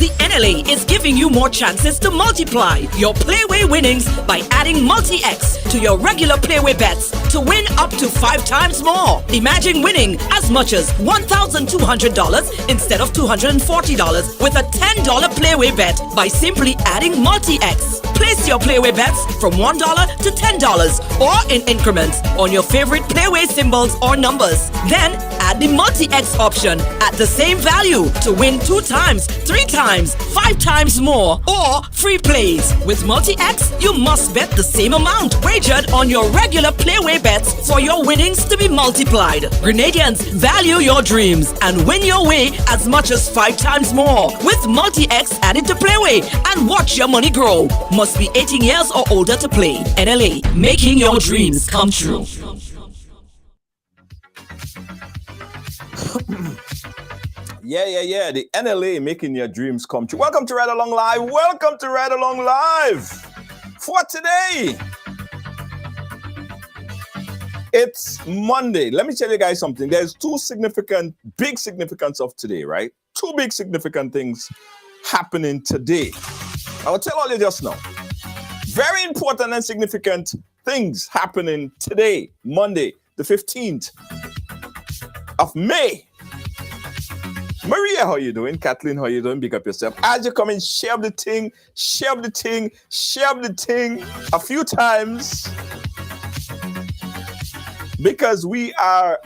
The NLA is giving you more chances to multiply your Playway winnings by adding Multi-X to your regular Playway bets to win up to 5 times more. Imagine winning as much as $1,200 instead of $240 with a $10 Playway bet by simply adding Multi-X. Place your Playway bets from $1 to $10 or in increments on your favorite Playway symbols or numbers. Then add the Multi-X option at the same value to win 2 times, 3 times, 5 times more, or free plays. With Multi-X, you must bet the same amount wagered on your regular Playway bets for your winnings to be multiplied. Grenadians, value your dreams and win your way as much as 5 times more with Multi-X added to Playway and watch your money grow. Must be 18 years or older to play. NLA, making your dreams come true. Yeah. The NLA making your dreams come true. Welcome to Ride Along Live. Welcome to Ride Along Live. For today, it's Monday. Let me tell you guys something. There's big significance of today, right? 2 big significant things happening today. I will tell all you just now. Very important and significant things happening today, Monday, the 15th of May. Maria, how you doing? Kathleen, how you doing? Big up yourself. As you come in, share the thing a few times. Because we have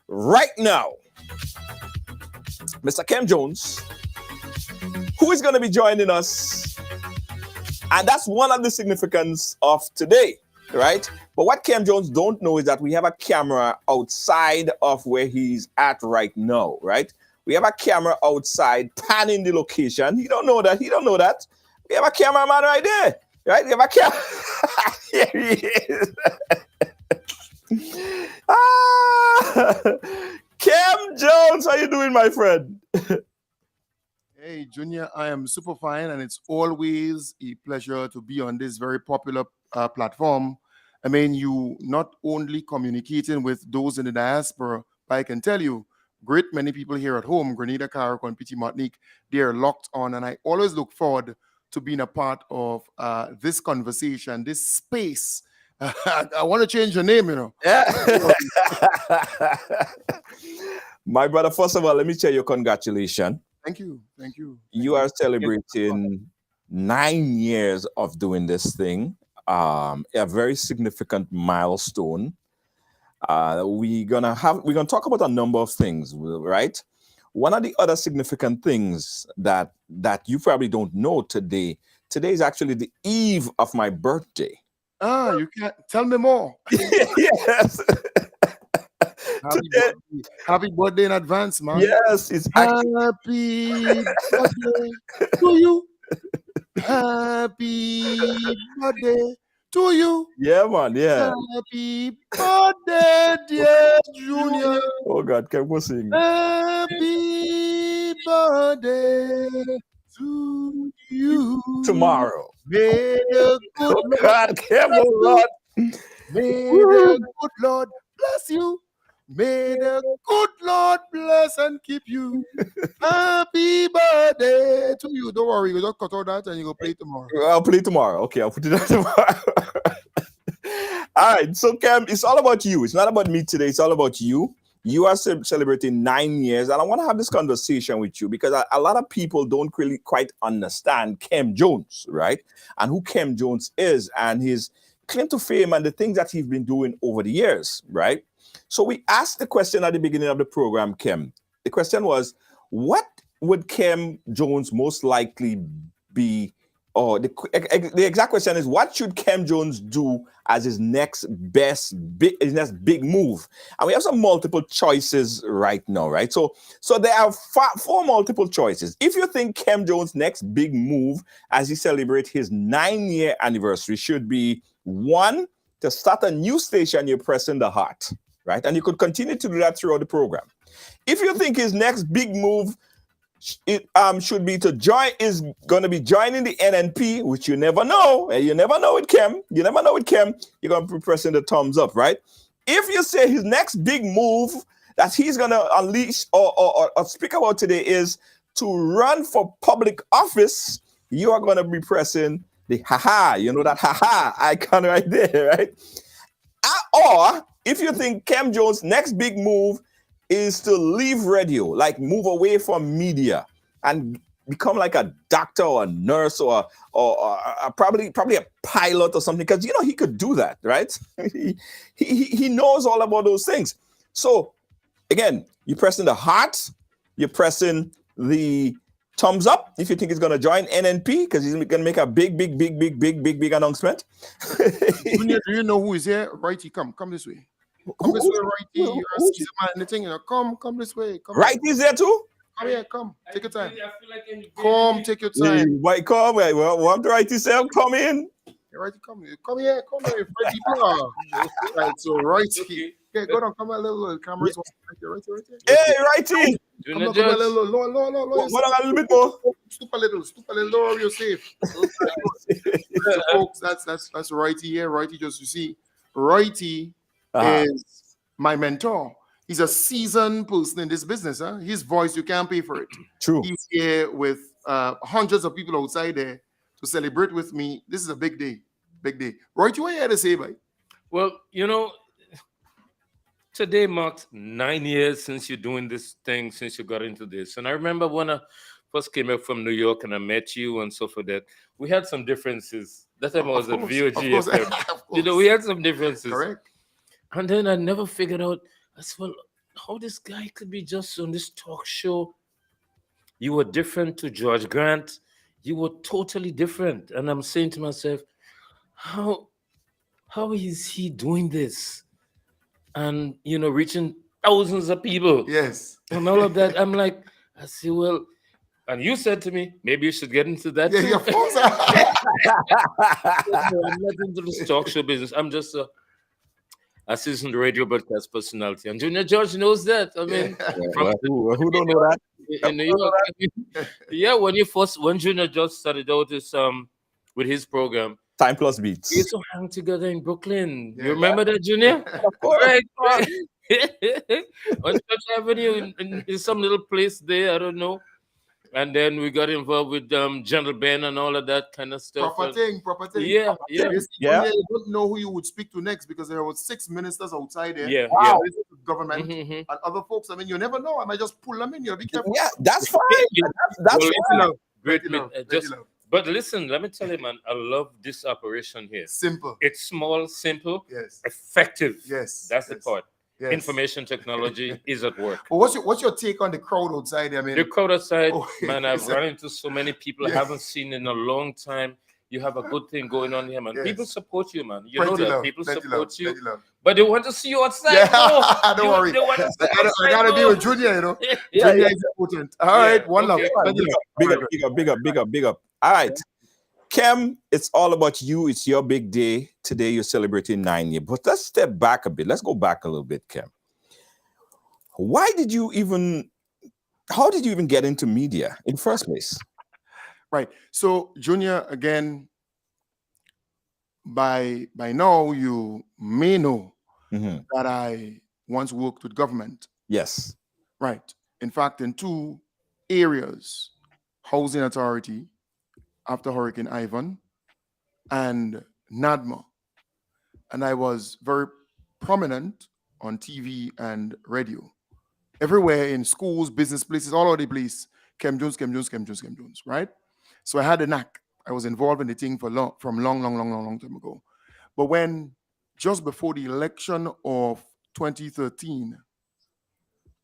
right now Mr. Kem Jones, who is going to be joining us. And that's one of the significance of today, right? But what Kem Jones don't know is that we have a camera outside of where he's at right now, right? We have a camera outside panning the location. He don't know that. We have a cameraman right there, right? We have a camera. Here he is. Kem Jones, how you doing, my friend? Hey, Junior, I am super fine, and it's always a pleasure to be on this very popular platform. I mean, you not only communicating with those in the diaspora, but I can tell you, great many people here at home, Grenada, Carrick, and Petit Martinique, they are locked on, and I always look forward to being a part of this conversation, this space. I want to change your name, you know. Yeah. My brother, first of all, let me tell you congratulations. Thank you. You are celebrating 9 years of doing this thing. A very significant milestone. We're gonna talk about a number of things, right? One of the other significant things that you probably don't know today is actually the eve of my birthday. You can't tell me more. Yes. Happy birthday in advance, man. Yes, it's actually happy birthday to you. Happy birthday to you. Yeah, man. Yeah. Happy birthday, dear Junior. Oh God, can we sing? Happy birthday to you. Tomorrow. May the good Oh God, Lord. May the good Lord bless you. May the good Lord bless and keep you. Happy birthday to you. Don't worry, you just cut all that and you go play tomorrow. I'll play tomorrow. Okay, I'll put it on tomorrow. All right, so Kem, it's all about you. It's not about me today. It's all about you. You are celebrating 9 years, and I want to have this conversation with you because a lot of people don't really quite understand Kem Jones, right? And who Kem Jones is and his claim to fame and the things that he's been doing over the years, right? So we asked the question at the beginning of the program, Kem. The question was, what would Kem Jones most likely be? Or the exact question is, what should Kem Jones do as his next big move? And we have some multiple choices right now, right? So there are 4 multiple choices. If you think Kem Jones' next big move as he celebrates his 9-year anniversary should be 1, to start a new station you're pressing the heart, right? And you could continue to do that throughout the program. If you think his next big move should be to going to be joining the NNP, which you never know. You never know with Kem. You're going to be pressing the thumbs up, right? If you say his next big move that he's going to unleash or speak about today is to run for public office, you are going to be pressing the haha, that haha icon right there, right? Or if you think Kem Jones' next big move is to leave radio, like move away from media and become like a doctor or a nurse or probably a pilot or something, because he could do that, right? he knows all about those things. So again, you're pressing the heart, you're pressing the thumbs up if you think he's going to join NNP, because he's going to make a big announcement. Junior, do you know who is here? Righty, come this way. Come this way, Righty. You're a seasoned man in the thing, Come this way. Righty's there too? Come here, come. Take your time. Come, take your time. Why come? What the Righty say? Come in. Righty, come here. Come here. Right, so Righty. Okay, go down. Come a little. Cameras. Righty. Hey, Righty. Come a little. Lower. Go down a little bit more. Stoop a little. Lower, you're safe. So, folks, that's Righty here. Righty, just you see, Righty is my mentor. He's a seasoned person in this business. His voice, you can't pay for it. True. He's here with hundreds of people outside there to celebrate with me. This is a big day. Righty, what you had to say, bye? Well, today marks 9 years since you're doing this thing, since you got into this. And I remember when I first came up from New York and I met you and so forth, that we had some differences. That time I was at VOG. Of course. We had some differences. Correct. And then I never figured out, I said, well, how this guy could be just on this talk show. You were different to George Grant. You were totally different. And I'm saying to myself, how is he doing this? And, reaching thousands of people. Yes. And all of that. I'm like, I say, well, and you said to me, maybe you should get into that. Yeah, of course. I'm not into this talk show business. I'm just a seasoned radio broadcast personality. And Junior George knows that. I mean, who don't know that? In New York. Yeah, when Junior George started out with his program, Time Plus Beats. We used to hang together in Brooklyn. You remember that, Junior? Of course. Right. On Church Avenue in some little place there, I don't know. And then we got involved with General Ben and all of that kind of stuff. Proper thing. Yeah. You don't know who you would speak to next, because there were 6 ministers outside there. Yeah. Wow. Government and other folks. I mean, you never know. I might just pull them in. Be careful. Yeah, that's fine. That's fine. Great love. But listen, let me tell you, man, I love this operation here. Simple. It's small, simple, yes, effective. Yes. That's the part. Yes. Information technology is at work. Well, what's your take on the crowd outside? I mean, the crowd outside, man, I've run into so many people I haven't seen in a long time. You have a good thing going on here, man. Yes. People support you, man. You Plenty know that. love, people plenty support you. love. But they want to see you outside. Yeah. No. Don't worry. I gotta be with Junior, Junior is important. All right, one love. Big up. All right. Kem, it's all about you. It's your big day. Today you're celebrating 9 years. But let's step back a bit. Let's go back a little bit, Kem. How did you even get into media in the first place? Right. So, Junior, again, by now you may know that I once worked with government. Yes. Right. In fact, in 2 areas, Housing Authority after Hurricane Ivan and NADMA. And I was very prominent on TV and radio. Everywhere, in schools, business places, all over the place, Kem Jones, right? So I had a knack. I was involved in the thing from long time ago. But when, just before the election of 2013,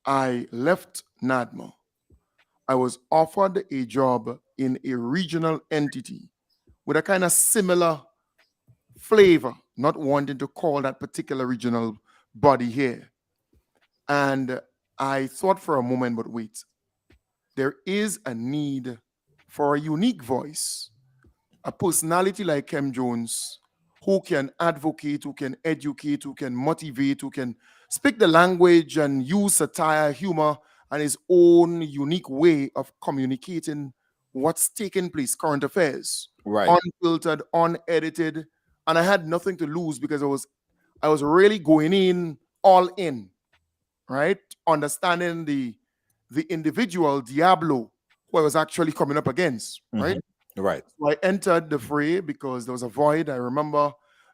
I left NADMA, I was offered a job in a regional entity with a kind of similar flavor, not wanting to call that particular regional body here. And I thought for a moment, but wait, there is a need for a unique voice, a personality like Kem Jones, who can advocate, who can educate, who can motivate, who can speak the language and use satire, humor, and his own unique way of communicating what's taking place, current affairs, right, unfiltered, unedited, and I had nothing to lose because I was really going in all in, right, understanding the individual Diablo who I was actually coming up against, right? Right. So I entered the fray because there was a void. I remember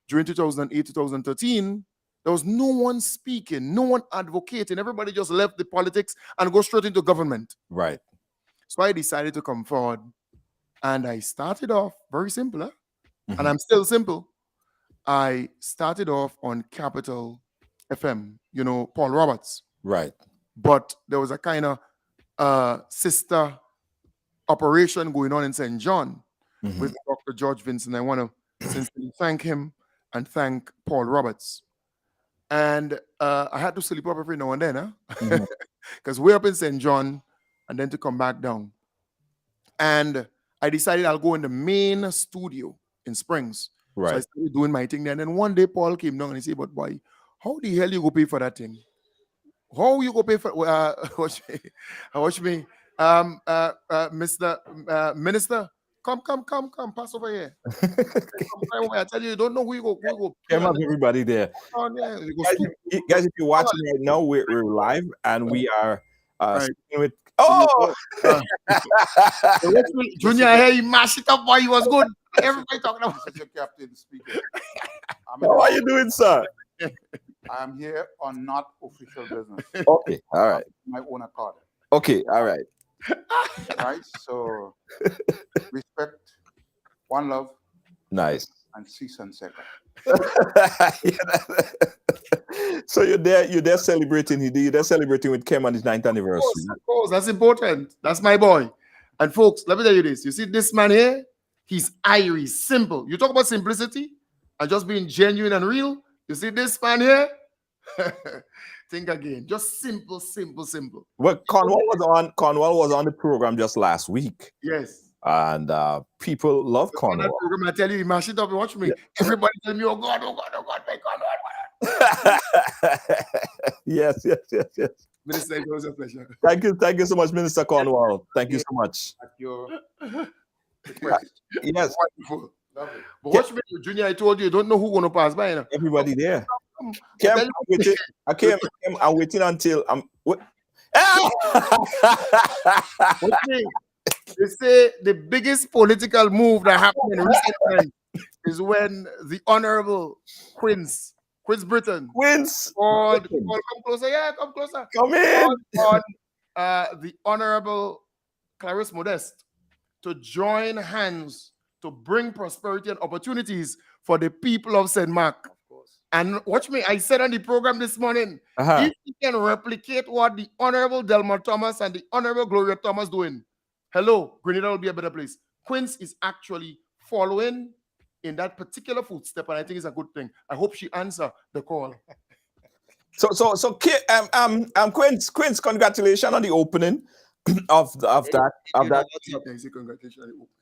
during 2008, 2013, there was no one speaking, no one advocating. Everybody just left the politics and go straight into government. Right. So I decided to come forward, and I started off very simple, and I'm still simple. I started off on Capital FM, Paul Roberts. Right. But there was a kind of sister operation going on in St. John with Dr. George Vincent. I want to sincerely thank him and thank Paul Roberts. And I had to sleep up every now and then, because we're up in St. John and then to come back down. And I decided I'll go in the main studio in Springs. Right. So I started doing my thing there. And then one day Paul came down and he said, "But boy, how the hell you go pay for that thing? How you go pay for watch me, Mr. Minister, come, pass over here. I tell you, you don't know who you go. Kem have everybody there. Guys, if you're watching right now, we're live and we are speaking with. Junior, hey, he mashed it up while he was good. Everybody talking about Mr. Captain Speaker. How are you doing, sir? I'm here on not official business. Okay, all right. My own accord. Okay, all right. Right? So respect, one love, Nice. and cease and second. So you're there celebrating. You're there celebrating with Kem on his 9th anniversary. Of course, that's important. That's my boy. And folks, let me tell you this. You see this man here? He's Irish, simple. You talk about simplicity and just being genuine and real. You see this man here? Think again. Just simple. Well, Cornwall was on the program just last week. Yes. And people love Cornwall. I tell you, mash it up and watch me. Yeah. Everybody tell me, oh God, my Cornwall. Yes. Minister, it was a pleasure. Thank you so much, Minister Cornwall. Thank you so much. At your Yes. Wonderful. But watch me, Junior, I told you don't know who's going to pass by. Everybody there. Kem, I'm waiting until I'm. They say the biggest political move that happened in recent times is when the Honorable Quince Britton called, come closer, come closer. Come in. On the Honorable Clarice Modeste to join hands to bring prosperity and opportunities for the people of St. Mark. And watch me, I said on the program this morning, if you can replicate what the Honorable Delmar Thomas and the Honorable Gloria Thomas doing, hello, Grenada will be a better place. Quince is actually following in that particular footstep, and I think it's a good thing. I hope she answer the call. So, Quince, congratulations on the opening of that.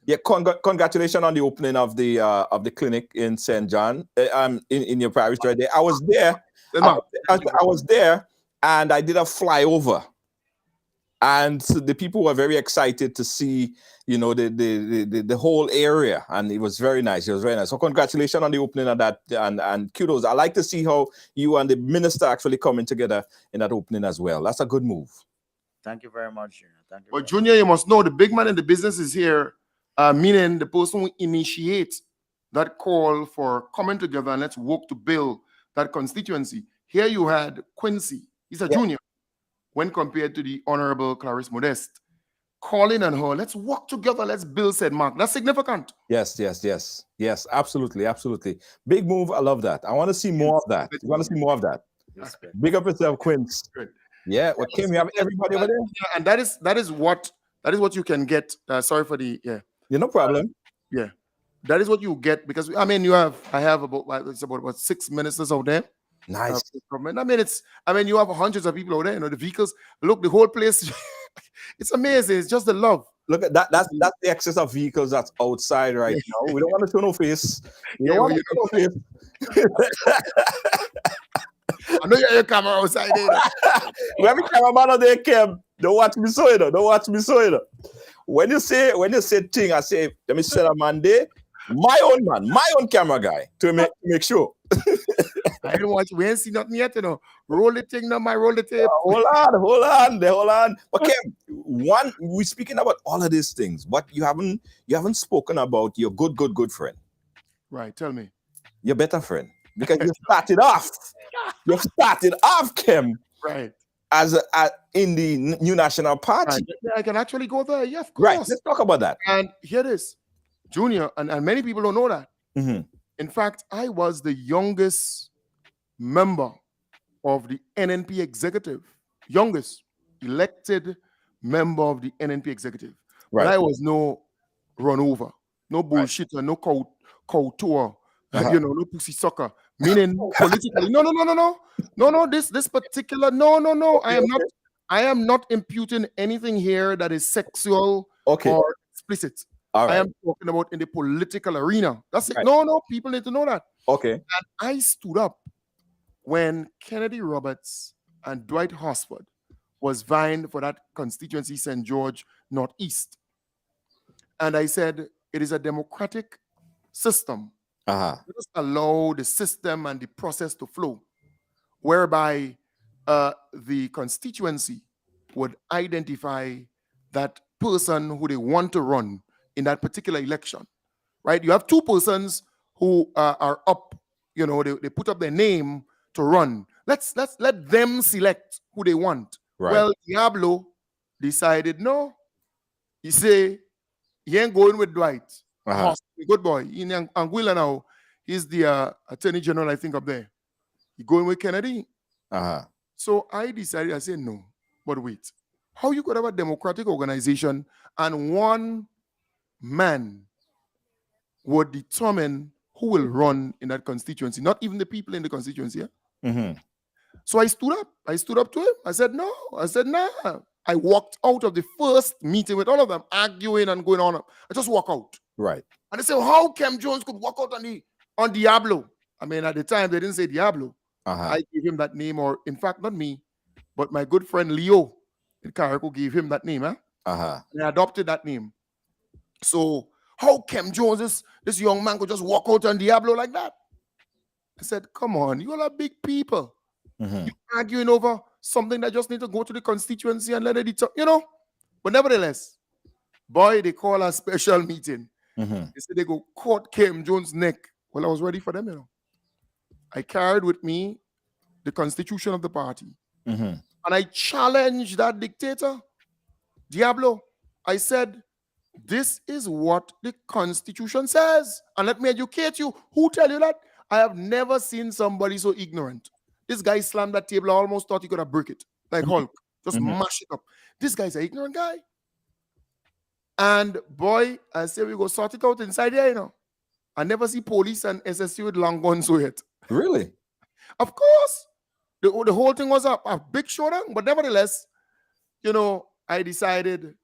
Yeah, congratulations on the opening of the clinic in St. John, in your parish right there. I was there. I was there, and I did a flyover, and so the people were very excited to see, the whole area, and it was very nice. It was very nice. So congratulations on the opening of that, and kudos. I like to see how you and the minister actually coming together in that opening as well. That's a good move. Thank you very much, Junior. Thank you. But Junior, you must know the big man in the business is here, meaning the person who initiates that call for coming together and let's work to build that constituency. Here you had Quincy. He's a junior when compared to the Honorable Clarice Modeste. Calling on her, let's work together, let's build St. Mark. That's significant. Yes, absolutely. Big move. I love that. I want to see more of that. You want to see more of that? Yes, Big up yourself, Quince. Good. Yeah, well, Kim, you have everybody over there, and that is what you can get. Sorry for the no problem. Yeah, that is what you get because I have about 6 ministers out there. Nice. You have hundreds of people out there. The vehicles. Look, the whole place. It's amazing. It's just the love. Look at that. That's the excess of vehicles that's outside right now. We don't want to show no face. We don't want to show no face. I know you have your camera outside there. We have a cameraman out there, Kem. Don't watch me so, When you say thing, I say, let me send a man there. My own camera guy to make sure. I didn't watch. We ain't seen nothing yet, you know. Roll the thing, now, roll the tape. Hold on. But Kem, we're speaking about all of these things, but you haven't spoken about your good friend, Right, tell me. your better friend, because you started off. You started off, Kem, Right. as in the New National Party. Right. Yeah, I can actually go there. Yeah, of course. Right. Let's talk about that. And here it is, Junior, and many people don't know that. Mhm. In fact, I was the youngest member of the NNP executive, youngest elected member of the NNP executive. Right. But I was no run over, no bullshit, and no cow tour, you know, no pussy sucker. Meaning politically, no. This particular, no. I am not imputing anything here that is sexual or explicit. All right. I am talking about in the political arena. That's it. Right. No, people need to know that. Okay. And I stood up when Kennedy Roberts and Dwight Hossford was vying for that constituency, St. George Northeast. And I said, it is a democratic system. Let us allow the system and the process to flow, whereby the constituency would identify that person who they want to run in that particular election, right? You have two persons who are up, you know, they put up their name to run. Let's let them select who they want. Right. Well, Diablo decided no. He say he ain't going with Dwight. Good boy. In Anguilla now, he's the Attorney General, I think, up there. He going with Kennedy. So I decided, I said no. But wait, how you could have a democratic organization and one man would determine who will run in that constituency, not even the people in the constituency. Yeah? So I stood up to him. I said, no. I said, nah. I walked out of the first meeting with all of them arguing and going on. I just walk out. Right. And they said, how Kem Jones could walk out on Diablo? I mean, at the time, they didn't say Diablo. I gave him that name, or in fact, not me, but my good friend Leo in Carrico gave him that name. And I adopted that name. So how Kem Jones, this young man, could just walk out on Diablo like that? I said, come on, you all are big people. You're arguing over something that just need to go to the constituency and let it, you know. But nevertheless, boy, they call a special meeting. They said they go cut Kem Jones' neck. Well, I was ready for them, you know. I carried with me the constitution of the party. And I challenged that dictator, Diablo. I said, this is what the constitution says. And let me educate you. Who tell you that? I have never seen somebody so ignorant. This guy slammed that table. I almost thought he could have break it. Like Hulk. Just mash it up. This guy's an ignorant guy. And boy, I say we go sort it out inside here, you know. I never see police and SSU with long guns with it. Really? Of course. The whole thing was a big showdown. But nevertheless, you know, I decided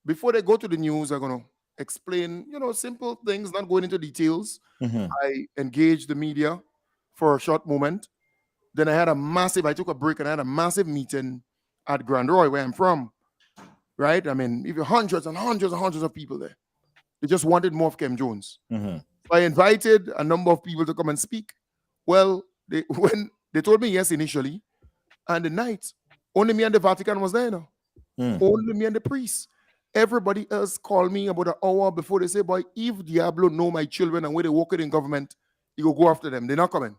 before they go to the news, I'm going to explain, you know, simple things, not going into details. I engaged the media for a short moment. Then I took a break and I had a massive meeting at Grand Roy, where I'm from. Right? I mean, if you're hundreds and hundreds and hundreds of people there. They just wanted more of Kem Jones. So I invited a number of people to come and speak. Well, when they told me yes initially, and the night, only me and the Vatican was there now. Only me and the priest. Everybody else called me about an hour before. They say, boy, if Diablo know my children and where they work it in government, he will go after them. They're not coming.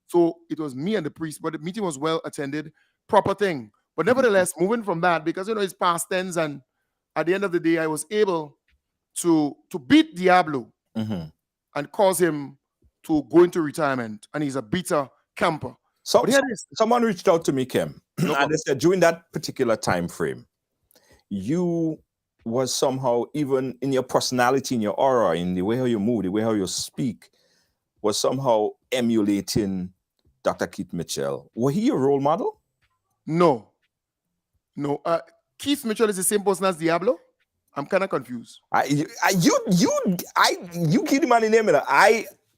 So it was me and the priest, but the meeting was well attended, proper thing. But nevertheless, moving from that, because, you know, it's past tense, and at the end of the day, I was able to beat Diablo and cause him to go into retirement, and he's a bitter camper. So someone reached out to me, Kem, and they said during that particular time frame, you was somehow, even in your personality, in your aura, in the way how you move, the way how you speak, was somehow emulating Dr. Keith Mitchell. Was he your role model? No. Keith Mitchell is the same person as Diablo? I'm kind of confused. You keep the man in name.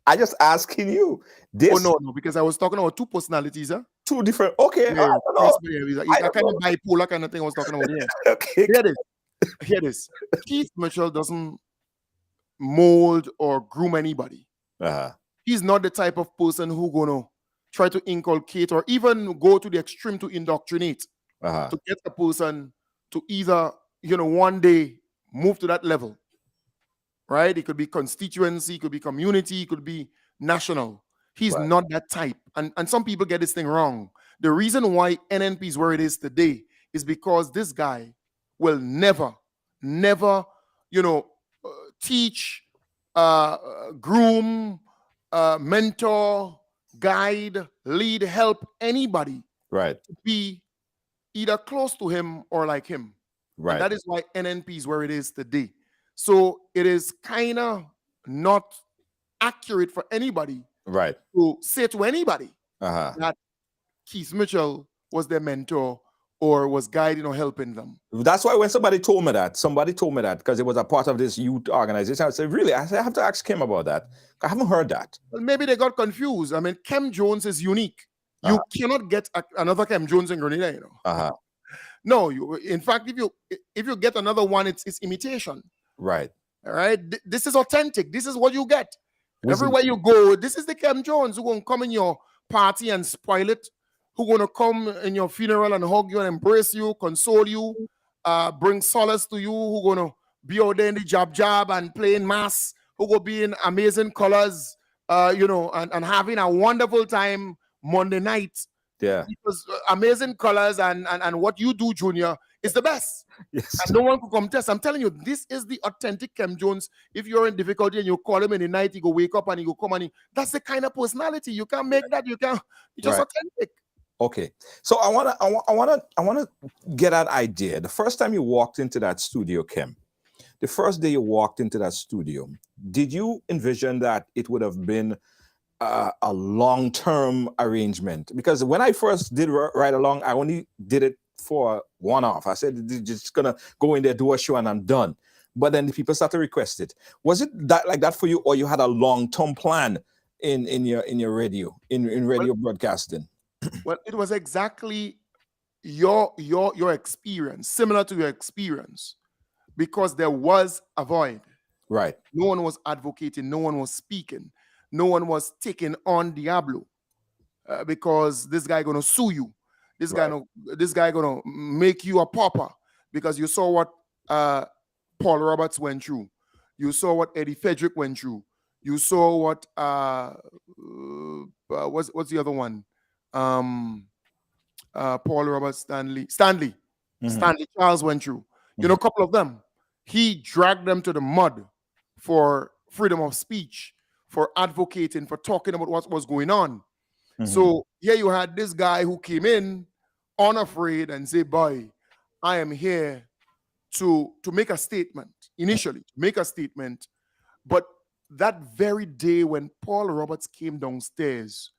I just asking you. This, no, because I was talking about two personalities, huh? Two different. Okay, yeah, I kind of bipolar kind of thing I was talking about. Yeah. Okay. Hear this. Keith Mitchell doesn't mold or groom anybody. He's not the type of person who gonna try to inculcate or even go to the extreme to indoctrinate, Uh-huh. to get a person to either, one day move to that level, right? It could be constituency, it could be community, it could be national. He's Right. not that type. And some people get this thing wrong. The reason why NNP is where it is today is because this guy will never, never, teach, groom, mentor, guide, lead, help anybody Right. to be either close to him or like him. Right. And that is why NNP is where it is today. So it is kind of not accurate for anybody Right. to say to anybody Uh-huh. that Keith Mitchell was their mentor or was guiding or helping them. That's why when somebody told me that because it was a part of this youth organization, I said, really? I said, I have to ask Kim about that. I haven't heard that. Well, maybe they got confused. I mean, Kem Jones is unique. You cannot get another Kem Jones in Grenada, Uh-huh. No, in fact, if you get another one, it's imitation. Right. All right. This is authentic. This is what you get. Wisdom. Everywhere you go, this is the Kem Jones who gonna come in your party and spoil it, who gonna come in your funeral and hug you and embrace you, console you, bring solace to you, who gonna be out there in the jab and playing mass, who gonna be in amazing colors, and having a wonderful time Monday night. Yeah. Because amazing colors and what you do, Junior, is the best. Yes. And no one could contest. I'm telling you, this is the authentic Kem Jones. If you're in difficulty and you call him in the night, he go wake up and he go come and that's the kind of personality. You can't make that. It's just Right. authentic. Okay. So I wanna get an idea. The first time you walked into that studio, Kim, the first day you walked into that studio, did you envision that it would have been a long-term arrangement? Because when I first did Ride Along, I only did it for one-off. I said, just gonna go in there, do a show, and I'm done. But then the people started to request it. Was it that like that for you, or you had a long-term plan in your radio, in radio broadcasting? Well, it was exactly your experience, similar to your experience, because there was a void. Right. No one was advocating. No one was speaking. No one was taking on Diablo, because this guy gonna sue you. This guy gonna make you a pauper because you saw what Paul Roberts went through. You saw what Eddie Fedrick went through. You saw what what's the other one? Paul Roberts, Stanley Charles went through. A couple of them. He dragged them to the mud for freedom of speech, for advocating, for talking about what was going on. So here you had this guy who came in unafraid and say, boy, I am here to make a statement, initially, make a statement. But that very day when Paul Roberts came downstairs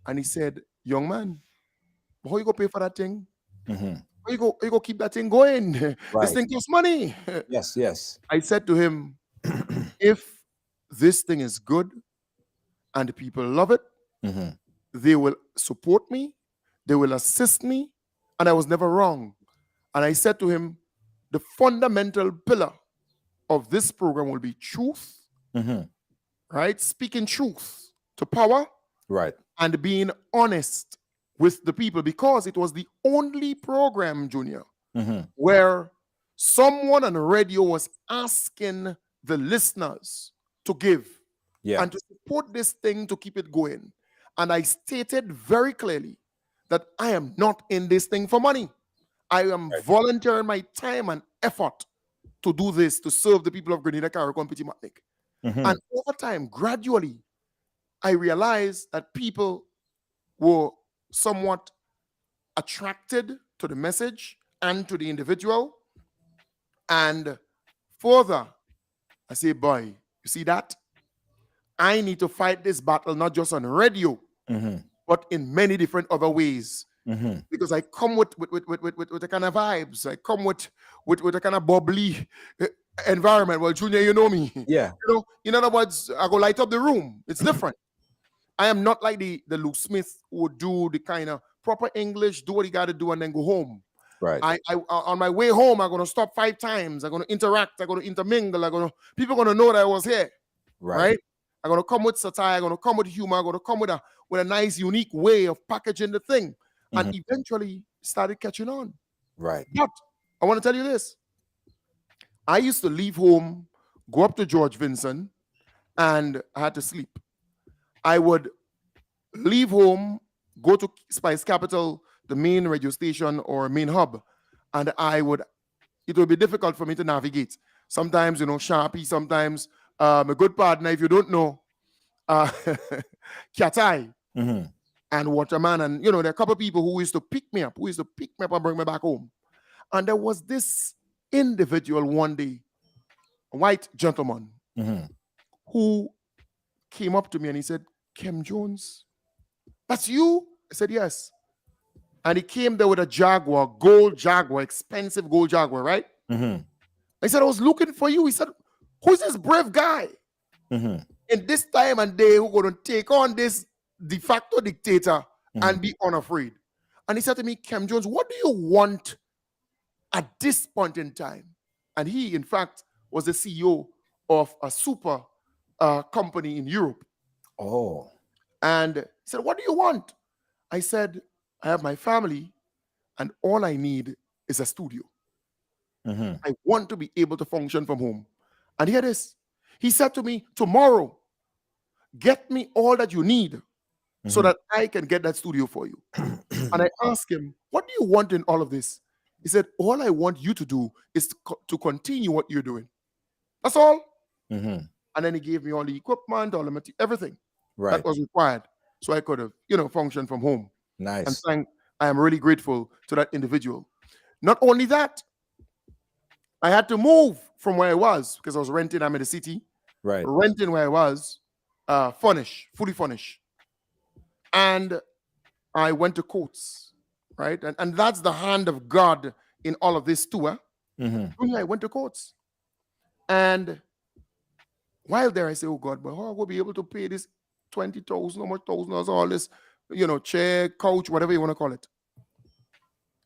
and he said, young man, how you go pay for that thing? How you go keep that thing going? Right. This thing costs money. Yes. I said to him, if this thing is good and the people love it, they will support me, they will assist me, and I was never wrong. And I said to him, the fundamental pillar of this program will be truth, right? Speaking truth to power, right, and being honest with the people, because it was the only program, Junior, where someone on the radio was asking the listeners to give and to support this thing to keep it going. And I stated very clearly that I am not in this thing for money. I am volunteering my time and effort to do this, to serve the people of Grenada, Carriacou, Petit Martinique. And over time, gradually, I realized that people were somewhat attracted to the message and to the individual. And further, I say, boy, you see that? I need to fight this battle not just on radio, but in many different other ways. Because I come with the kind of vibes. I come with a kind of bubbly environment. Well, Junior, you know me. Yeah. In other words, I go light up the room. It's different. I am not like the Luke Smith who would do the kind of proper English, do what he got to do, and then go home. Right. I on my way home, I'm gonna stop 5 times. I'm gonna interact. I'm gonna intermingle. People gonna know that I was here. Right. I'm gonna come with satire, I'm gonna come with humor, I'm gonna come with a nice, unique way of packaging the thing. And eventually started catching on. Right. But I want to tell you this. I used to leave home, go up to George Vincent, and I had to sleep. I would leave home, go to Spice Capital, the main radio station or main hub, and it would be difficult for me to navigate. Sometimes, Sharpie, sometimes a good partner, if you don't know, Katai and Waterman, and there are a couple of people who used to pick me up, and bring me back home. And there was this individual one day, a white gentleman, who came up to me and he said, Kem Jones, that's you? I said, yes. And he came there with a Jaguar, gold Jaguar, expensive gold Jaguar, right? I said, I was looking for you. He said, who's this brave guy in this time and day who going to take on this de facto dictator and be unafraid? And he said to me, Kem Jones, what do you want at this point in time? And he, in fact, was the CEO of a super company in Europe. Oh. And he said, what do you want? I said, I have my family and all I need is a studio. I want to be able to function from home. And hear this. He said to me, tomorrow, get me all that you need so that I can get that studio for you. And I asked him, what do you want in all of this? He said, all I want you to do is to continue what you're doing. That's all. And then he gave me all the equipment, all the material, everything that was required so I could have, functioned from home. Nice. And I am really grateful to that individual. Not only that, I had to move from where I was because I was renting. I'm in the city. Right. Renting where I was, fully furnished. And I went to courts, right? And that's the hand of God in all of this too. I went to courts. And while there, I said, oh God, but how I will be able to pay this 20,000, how much $1,000, all this, chair, couch, whatever you want to call it.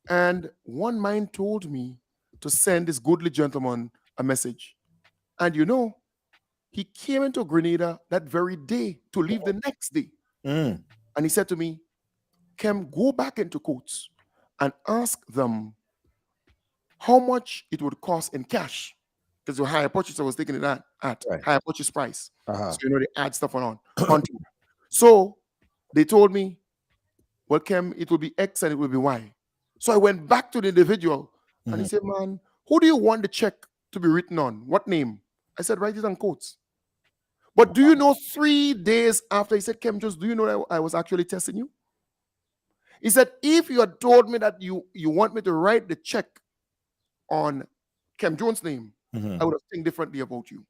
And one mind told me to send this goodly gentleman a message. And he came into Grenada that very day to leave the next day. And he said to me, Kem, go back into courts and ask them how much it would cost in cash. Because the higher purchase I was taking it at higher purchase price. So they add stuff on. So they told me, well, Kem, it will be X and it will be Y. So I went back to the individual and he said, man, who do you want the check to be written on? What name? I said, write it on quotes. But do you know 3 days after, he said, Kem Jones, do you know that I was actually testing you? He said, if you had told me that you want me to write the check on Kem Jones' name, I would have think differently about you.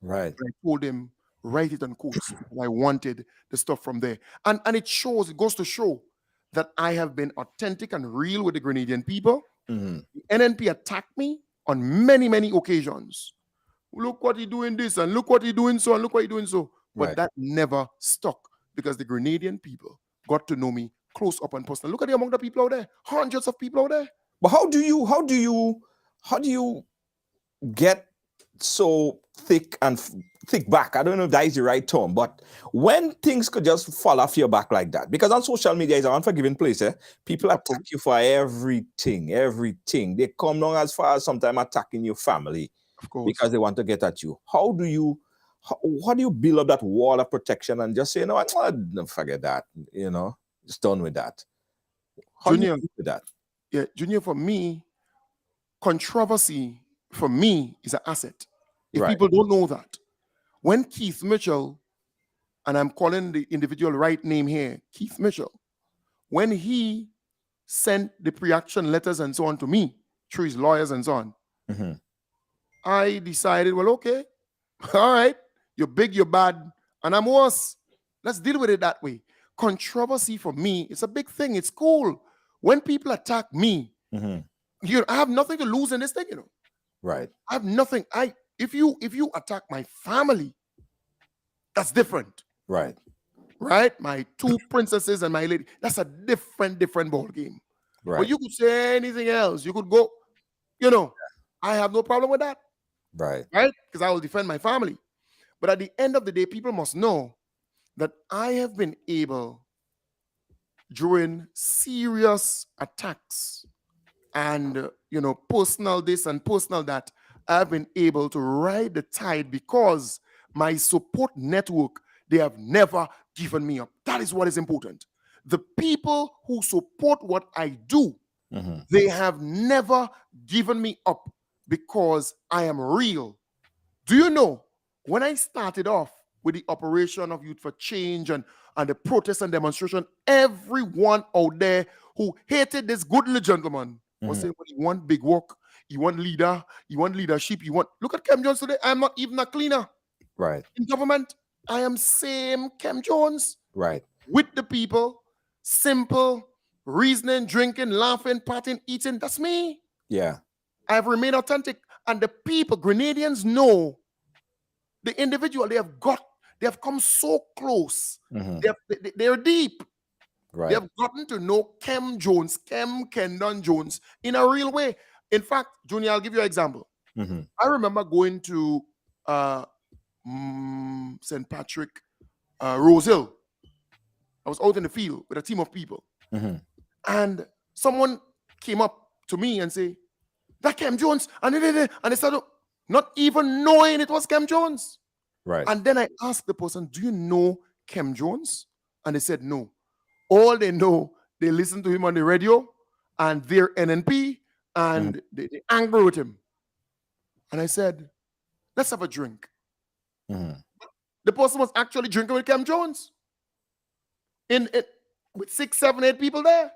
Right. And I told him, write it on quotes. And I wanted the stuff from there. And it goes to show that I have been authentic and real with the Grenadian people. The NNP attacked me on many, many occasions. Look what he doing this, and look what he doing so, and look what he doing so. But that never stuck because the Grenadian people got to know me close up and personal. Look at the amount of people out there, hundreds of people out there. But how do you get so thick back? I don't know if that is the right term, but when things could just fall off your back like that, because on social media is an unforgiving place. People attack you for everything. They come down as far as sometimes attacking your family, of course, because they want to get at you. How do you build up that wall of protection and just say, don't forget that, just done with that? How Junior, do you deal with that? Yeah, Junior, for me, controversy for me is an asset. If people don't know that, when Keith Mitchell, and I'm calling the individual right name here, Keith Mitchell, when he sent the pre-action letters and so on to me through his lawyers and so on, I decided, well, okay, all right, you're big, you're bad, and I'm worse. Let's deal with it that way. Controversy for me, it's a big thing. It's cool. When people attack me, I have nothing to lose in this thing, Right. I have nothing. If you attack my family, that's different. Right. Right? My 2 princesses and my lady, that's a different ball game. Right. But you could say anything else. You could go, I have no problem with that. Right. Right? Because I will defend my family. But at the end of the day, people must know that I have been able, during serious attacks and personal this and personal that, I've been able to ride the tide because my support network, they have never given me up. That is what is important. The people who support what I do, they have never given me up because I am real. Do you know, when I started off with the operation of Youth for Change and the protest and demonstration, everyone out there who hated this good little gentleman was saying, well, you want big work, you want leader, you want leadership, you want... Look at Kem Jones today. I'm not even a cleaner. Right. In government, I am same Kem Jones. Right. With the people, simple, reasoning, drinking, laughing, partying, eating. That's me. Yeah. I've remained authentic. And the people, Grenadians, know the individual they have come so close. They're deep. Right. They have gotten to know Kem Jones, Kem Kendon Jones in a real way. In fact, Junior, I'll give you an example. I remember going to St. Patrick, Rose Hill. I was out in the field with a team of people. And someone came up to me and say, that Kem Jones. And they started not even knowing it was Kem Jones. Right. And then I asked the person, do you know Kem Jones? And they said no. All they know, they listen to him on the radio and they're NNP and they angry with him. And I said, let's have a drink. The person was actually drinking with Kem Jones. With 6, 7, 8 people there.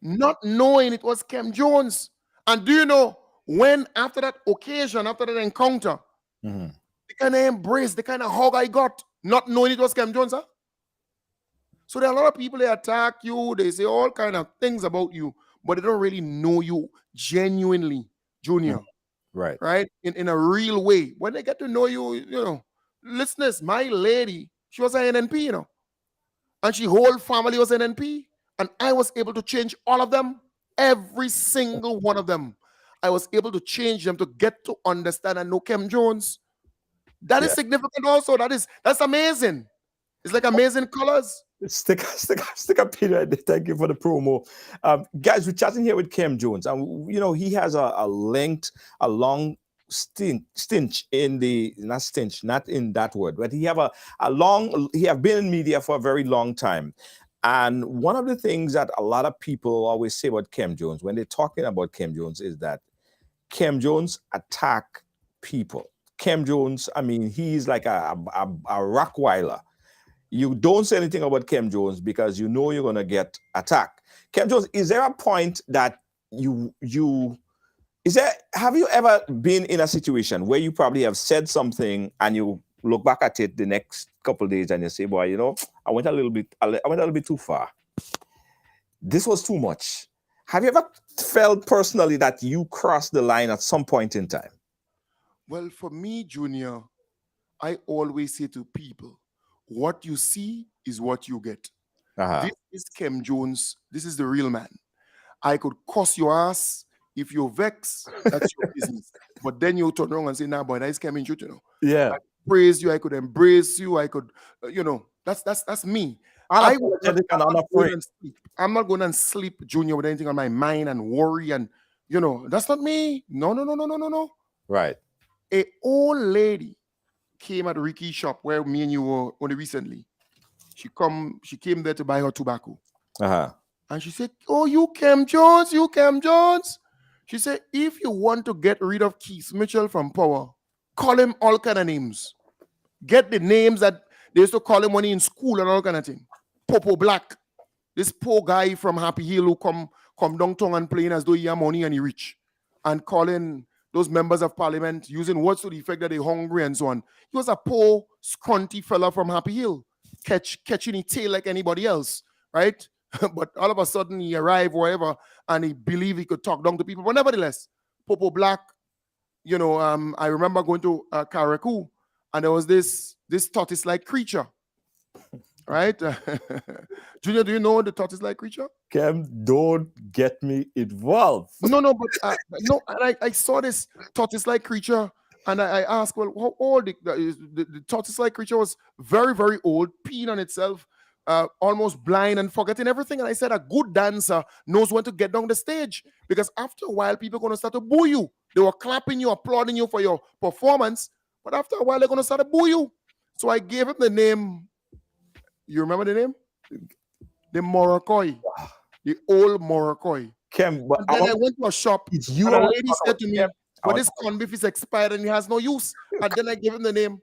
Not knowing it was Kem Jones. And do you know, when after that occasion, after that encounter, the kind of embrace, the kind of hug I got, not knowing it was Kem Jones, huh? So there are a lot of people, they attack you, they say all kind of things about you, but they don't really know you genuinely, Junior. Right. Right? In a real way. When they get to know you, listeners, my lady, she was an NNP, and she whole family was NNP, and I was able to change all of them, every single one of them. I was able to change them to get to understand and know Kem Jones. That is significant also. That's amazing. It's like amazing colors. Stick a pin right there. Thank you for the promo. Guys, we're chatting here with Kem Jones. And, he has a long stint in the, not in that word, but he have been in media for a very long time. And one of the things that a lot of people always say about Kem Jones, when they're talking about Kem Jones, is that Kem Jones attack people. Kem Jones, I mean, he's like a Rockweiler. You don't say anything about Kem Jones because you know you're going to get attacked. Kem Jones, is there a point that have you ever been in a situation where you probably have said something and you look back at it the next couple of days and you say, boy, I went a little bit too far. This was too much. Have you ever felt personally that you crossed the line at some point in time? Well, for me, Junior, I always say to people, what you see is what you get. This is Kem Jones. This is the real man. I could cuss your ass. If you're vexed, that's your business. But then you turn around and say, nah, boy, that's Kem Jones, Yeah. I could praise you. I could embrace you. I could, that's me. I'm not going to sleep, Junior, with anything on my mind and worry and, that's not me. No. Right. A old lady came at Ricky's shop where me and you were only recently. She came there to buy her tobacco. And she said, oh, you Kem Jones. She said, if you want to get rid of Keith Mitchell from power, call him all kind of names. Get the names that they used to call him when he in school and all kind of thing. Popo Black, this poor guy from Happy Hill who come downtown and playing as though he have money and he rich. And calling those members of parliament using words to the effect that they're hungry and so on. He was a poor, scrunty fella from Happy Hill, catching his tail like anybody else, right? But all of a sudden he arrived wherever and he believed he could talk down to people. But nevertheless, Popo Black, I remember going to Karakou and there was this tortoise-like creature, right? Junior, do you know the tortoise-like creature? Kem, don't get me involved. No, but I saw this tortoise-like creature And I asked, well, how old? The tortoise-like creature was very, very old, peeing on itself, almost blind and forgetting everything. And I said, a good dancer knows when to get down the stage, because after a while, people are going to start to boo you. They were clapping you, applauding you for your performance, but after a while, they're going to start to boo you. So I gave him the name. You remember the name? The Morocco, the old Morocco. Kem, but And then I went to a shop, it's you. and I a want lady to talk said about to me, Kem. but this corned beef is expired and it has no use. And then I gave him the name,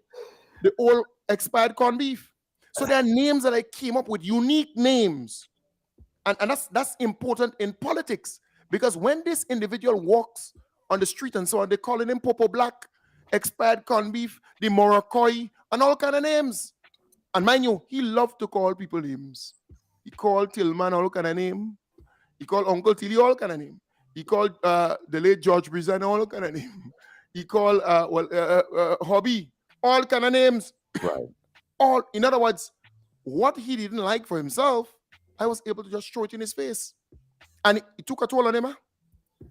the old expired corned beef. So there are names that I came up with, unique names. And that's important in politics, because when this individual walks on the street and so on, they calling him Popo Black, expired corned beef, the Morocco, and all kind of names. And mind you, he loved to call people names. He called Tillman all kind of name. He called Uncle Tilly all kind of name. He called the late George Brizan all kind of name. He called Hobby all kind of names. Right. All, in other words, what he didn't like for himself, I was able to just throw it in his face. And it took a toll on him. Huh?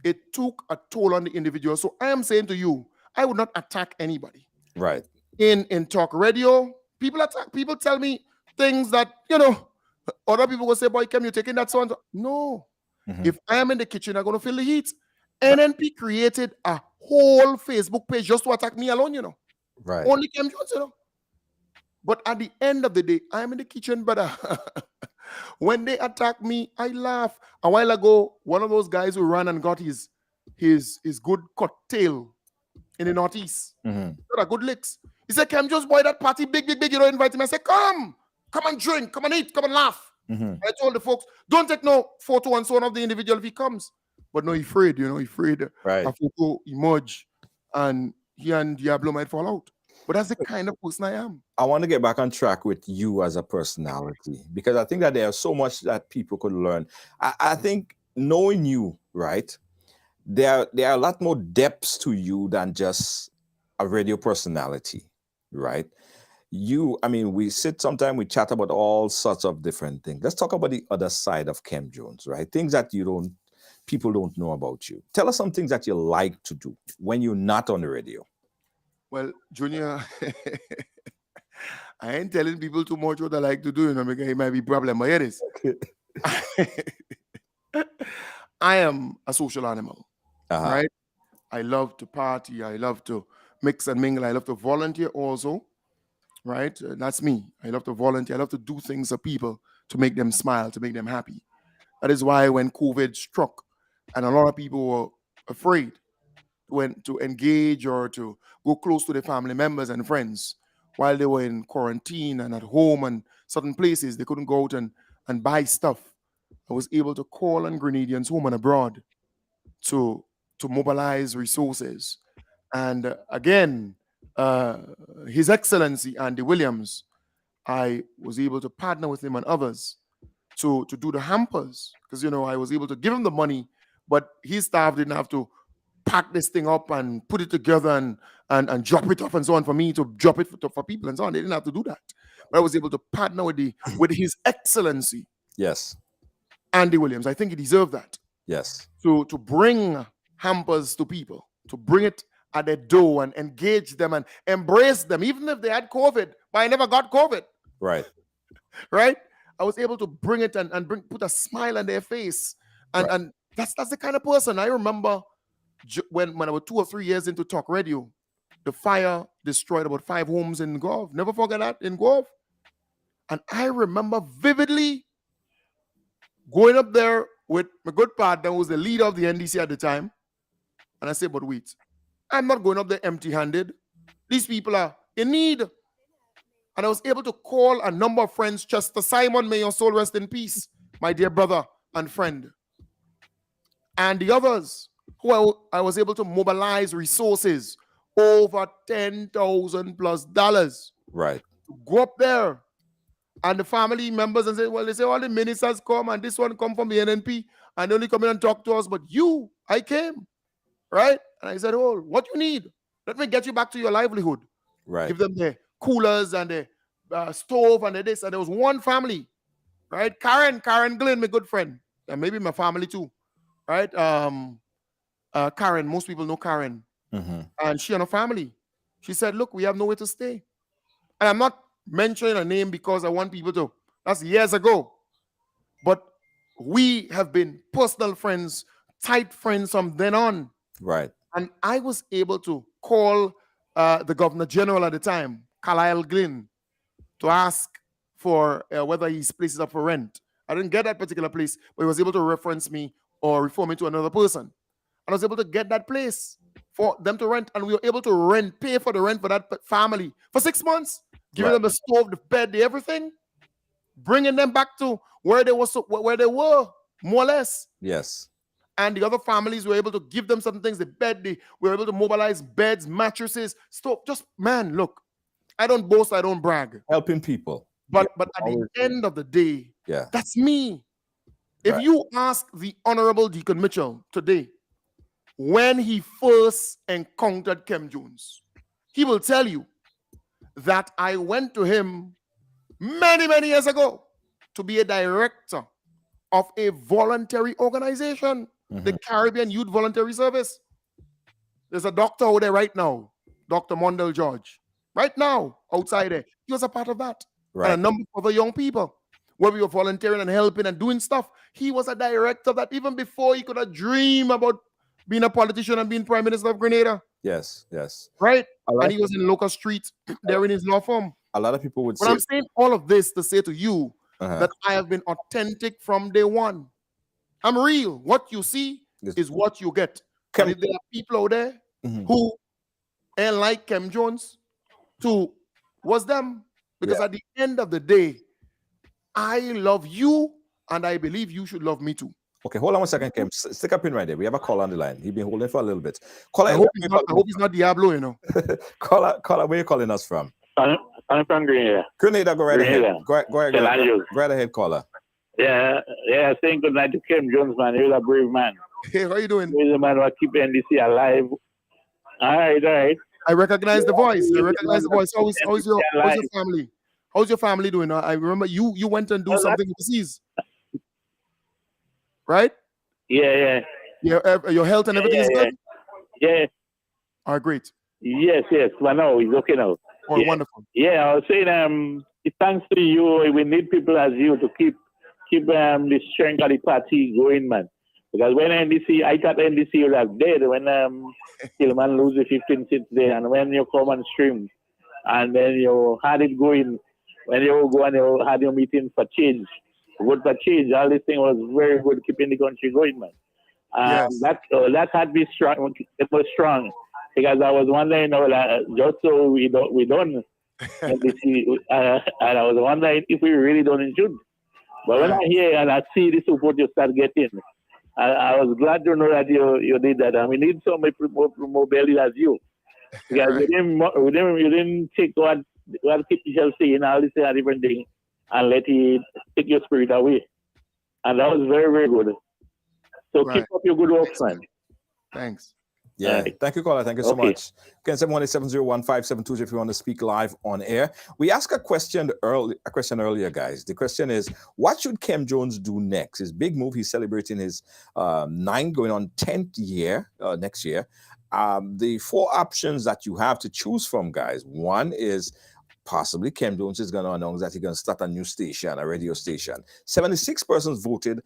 It took a toll on the individual. So I am saying to you, I would not attack anybody. Right. In talk radio, people tell me things that, other people will say, boy, Kem, you taking that sound? No. Mhm. If I am in the kitchen, I'm going to feel the heat. NNP created a whole Facebook page just to attack me alone, Right. Only Kem Jones, But at the end of the day, I am in the kitchen, but when they attack me, I laugh. A while ago, one of those guys who ran and got his good cocktail in the Northeast, got a good licks. He said, Kem Jones, boy, that party big, you don't invite him. I said, come and drink, come and eat, come and laugh. I told the folks, don't take no photo and so on of the individual if he comes. But no, he's afraid, he's afraid Right. a photo emerge and he and Diablo might fall out. But that's the kind of person I am. I want to get back on track with you as a personality, because I think that there's so much that people could learn. I think knowing you, right, there are a lot more depths to you than just a radio personality, right? We sit sometimes, we chat about all sorts of different things. Let's talk about the other side of Kem Jones, right? Things that people don't know about you. Tell us some things that you like to do when you're not on the radio. Well, Junior, I ain't telling people too much what I like to do, because it might be a problem. But here it is. I am a social animal, right? I love to party. I love to mix and mingle. I love to volunteer also, right? That's me. I love to volunteer. I love to do things for people to make them smile, to make them happy. That is why when COVID struck and a lot of people were afraid to engage or to go close to their family members and friends while they were in quarantine and at home and certain places, they couldn't go out and buy stuff. I was able to call on Grenadians home and abroad to mobilize resources. And again, His Excellency Andy Williams, I was able to partner with him and others to do the hampers, because I was able to give him the money, but his staff didn't have to pack this thing up and put it together and drop it off and so on for me to drop it for people and so on. They didn't have to do that. But I was able to partner with His Excellency, Yes. Andy Williams. I think he deserved that. Yes. To bring hampers to people, to bring it at their door and engage them and embrace them, even if they had COVID, but I never got COVID. Right. Right? I was able to bring it and put a smile on their face. And that's the kind of person. I remember when I was 2 or 3 years into talk radio, the fire destroyed about 5 homes in Gove. Never forget that, in Gove. And I remember vividly going up there with my good partner, who was the leader of the NDC at the time. And I said, but wait, I'm not going up there empty-handed. These people are in need. And I was able to call a number of friends. Chester Simon, may your soul rest in peace, my dear brother and friend. And the others, who I was able to mobilize resources, over $10,000+. Right. Go up there. And the family members and say, well, they say all the ministers come and this one come from the NNP and they only come in and talk to us. But I came. Right? And I said, oh, what you need? Let me get you back to your livelihood. Right. Give them the coolers and the stove and the this. And there was one family, right? Karen Glenn, my good friend. And maybe my family too. Right? Karen, most people know Karen. And she and her family. She said, look, we have nowhere to stay. And I'm not mentioning a name because I want people to, that's years ago. But we have been personal friends, tight friends from then on. Right. And I was able to call the Governor General at the time, Carlisle Glynn, to ask for whether his place is up for rent. I didn't get that particular place, but he was able to reference me or refer me to another person. And I was able to get that place for them to rent. And we were able to pay for the rent for that family for 6 months, giving them the stove, the bed, the everything, bringing them back to where they were, more or less. Yes. And the other families were able to give them some things, we were able to mobilize beds, mattresses, stove. Just, man, look, I don't boast, I don't brag. Helping people. But at the end of the day, that's me. If you ask the Honorable Deacon Mitchell today, when he first encountered Kem Jones, he will tell you that I went to him many, many years ago to be a director of a voluntary organization, the Caribbean Youth Voluntary Service. There's a doctor out there right now, Dr. Mondell George, right now outside there. He was a part of that. Right. And a number of other young people where we were volunteering and helping and doing stuff. He was a director of that even before he could have dreamed about being a politician and being Prime Minister of Grenada. Yes, yes. Right? And he was in Locust Street there in his law firm. A lot of people would But say... I'm saying all of this to say to you that I have been authentic from day one. I'm real. What you see is what you get. And if there are people out there who ain't like Kem Jones, was them. Because at the end of the day, I love you and I believe you should love me too. Okay, hold on 1 second, Kem. Stick up in right there. We have a caller on the line. He's been holding for a little bit. Caller, I hope he's not Diablo, you know. caller, where are you calling us from? I'm from Grenada. Grenada, go right ahead. Go right ahead, caller. Yeah, saying good night to Kem Jones, man. He was a brave man. Hey, how you doing? He's a man who keep NDC alive. All right. I recognize the voice. How's your family? How's your family doing? I remember you went and do something overseas. Right? Yeah. Your health and everything is good? Yeah. All right, great. Yes. But no, he's okay now. Oh, wonderful. Yeah, I was saying, thanks to you, we need people as you to keep the strength of the party going, man. Because when NDC, I thought NDC was dead when Tillman lose the 15 seats there, and when you come on stream, and then you had it going, when you go and you had your meeting for change, vote for change, all this thing was very good, keeping the country going, man. That had been strong. It was strong because I was wondering, just so we don't NDC, and I was wondering if we really don't should. But when I hear and I see the support you start getting, I was glad to know that you did that, and we need so many more belly as you. Because you didn't take what people say and all this and different thing and let it take your spirit away. And that was very, very good. So keep up your good work, man. Thanks. Yeah, thank you, caller. Thank you so much. Okay, 718-701-5722 if you want to speak live on air. We asked a question earlier, guys. The question is, what should Kem Jones do next? His big move, he's celebrating his 9th, going on 10th year next year. The 4 options that you have to choose from, guys. One is possibly Kem Jones is going to announce that he's going to start a new station, a radio station. 76 persons voted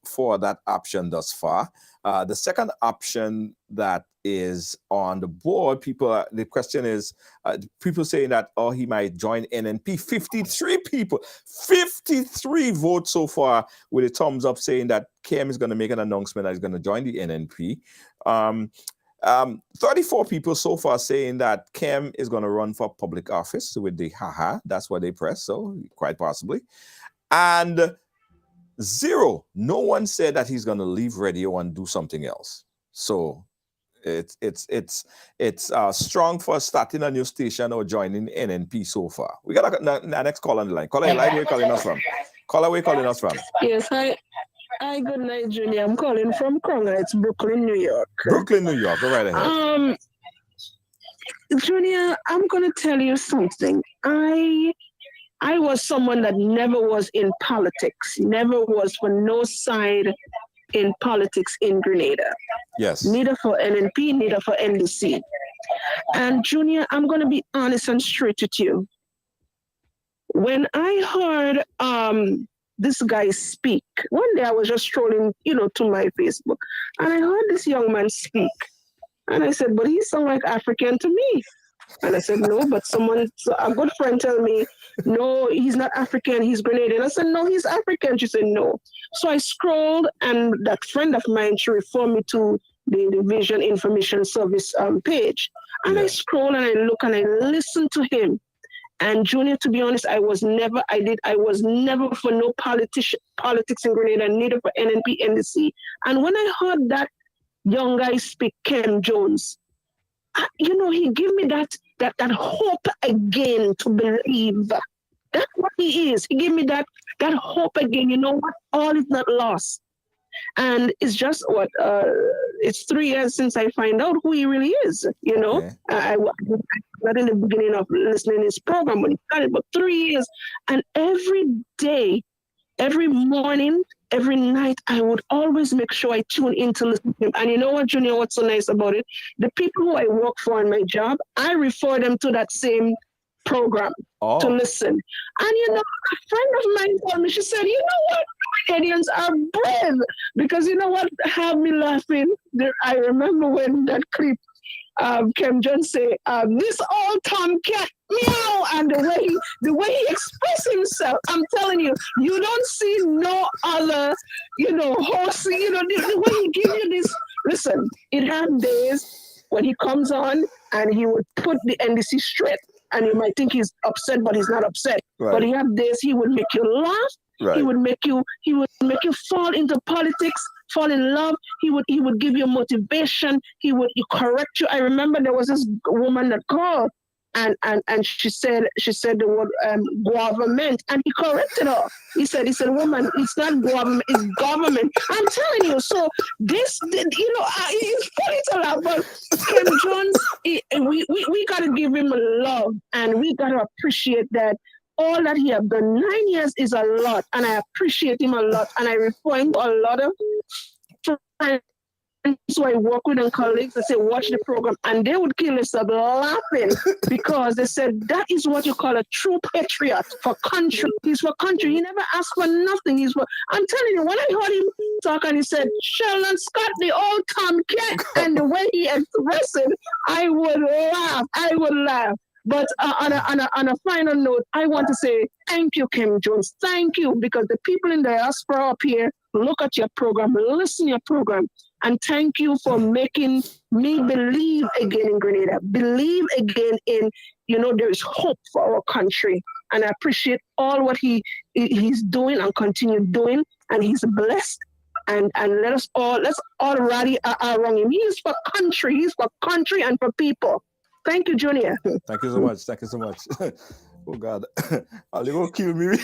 for that option thus far. The second option that is on the board, the question is, people saying that, he might join NNP. 53 people, 53 votes so far with a thumbs up saying that Kem is going to make an announcement that he's going to join the NNP. 34 people so far saying that Kem is going to run for public office with the haha. That's what they press, so quite possibly. And 0, no one said that he's going to leave radio and do something else. So it's strong for starting a new station or joining NNP so far. We got a next call on the line. Caller, where are you calling us from? Caller, where are you calling us from? Yes, Hi, good night, Junior. I'm calling from Kronger. It's Brooklyn, New York. Brooklyn, New York. Go right ahead. Junior, I'm going to tell you something. I was someone that never was in politics, never was for no side in politics in Grenada. Yes. Neither for NNP, neither for NDC. And Junior, I'm going to be honest and straight with you. When I heard this guy speak, one day I was just scrolling, to my Facebook, and I heard this young man speak. And I said, but he sounds like African to me. And I said, no, but a good friend told me, no, he's not African, he's Grenadian. I said, no, he's African. She said, no. So I scrolled, and that friend of mine, she referred me to the Vision Information Service page. And I scroll and I look and I listen to him. And Junior, to be honest, I was never for no politics in Grenada, neither for NNP, NDC. And when I heard that young guy speak, Kem Jones, he gave me that hope again to believe. That's what he is. He gave me that hope again. You know what? All is not lost. And it's just it's 3 years since I find out who he really is. Okay. I was not in the beginning of listening to his program when he started, but 3 years. And every day, every morning, every night, I would always make sure I tune in to listen to him. And you know what, Junior, what's so nice about it? The people who I work for in my job, I refer them to that same program to listen. And, a friend of mine told me, she said, you know what, Canadians are brave. Because you know what had me laughing? I remember when that clip, Kem Jones say, this old tomcat, meow, and the way he expressed himself, I'm telling you, you don't see no other, horse, the way he gives you this. Listen, it had days when he comes on and he would put the NDC straight, and you might think he's upset, but he's not upset. Right. But he have days he would make you laugh. Right. He would make you fall into politics, fall in love. He would give you motivation. He would correct you. I remember there was this woman that called and she said the word government, and he corrected her. He said, woman, it's not government, it's government. I'm telling you. So this, it's funny to laugh, but Kem Jones, we gotta give him a love, and we gotta appreciate that. All that he has done, 9 years is a lot, and I appreciate him a lot, and I refer him a lot of friends who I work with and colleagues that say, watch the program, and they would kill themselves laughing because they said, that is what you call a true patriot for country. He's for country. He never asked for nothing. I'm telling you, when I heard him talk and he said, Sheldon Scott, the old tomcat, and the way he expressed it, I would laugh. But on a final note, I want to say thank you, Kem Jones. Thank you, because the people in the diaspora up here look at your program, listen to your program, and thank you for making me believe again in Grenada, believe again in, there is hope for our country. And I appreciate all what he's doing and continue doing, and he's blessed. And let's all rally around him. He's for country and for people. Thank you, Junior. Thank you so much. Thank you so much. Oh, God. Ali will kill me.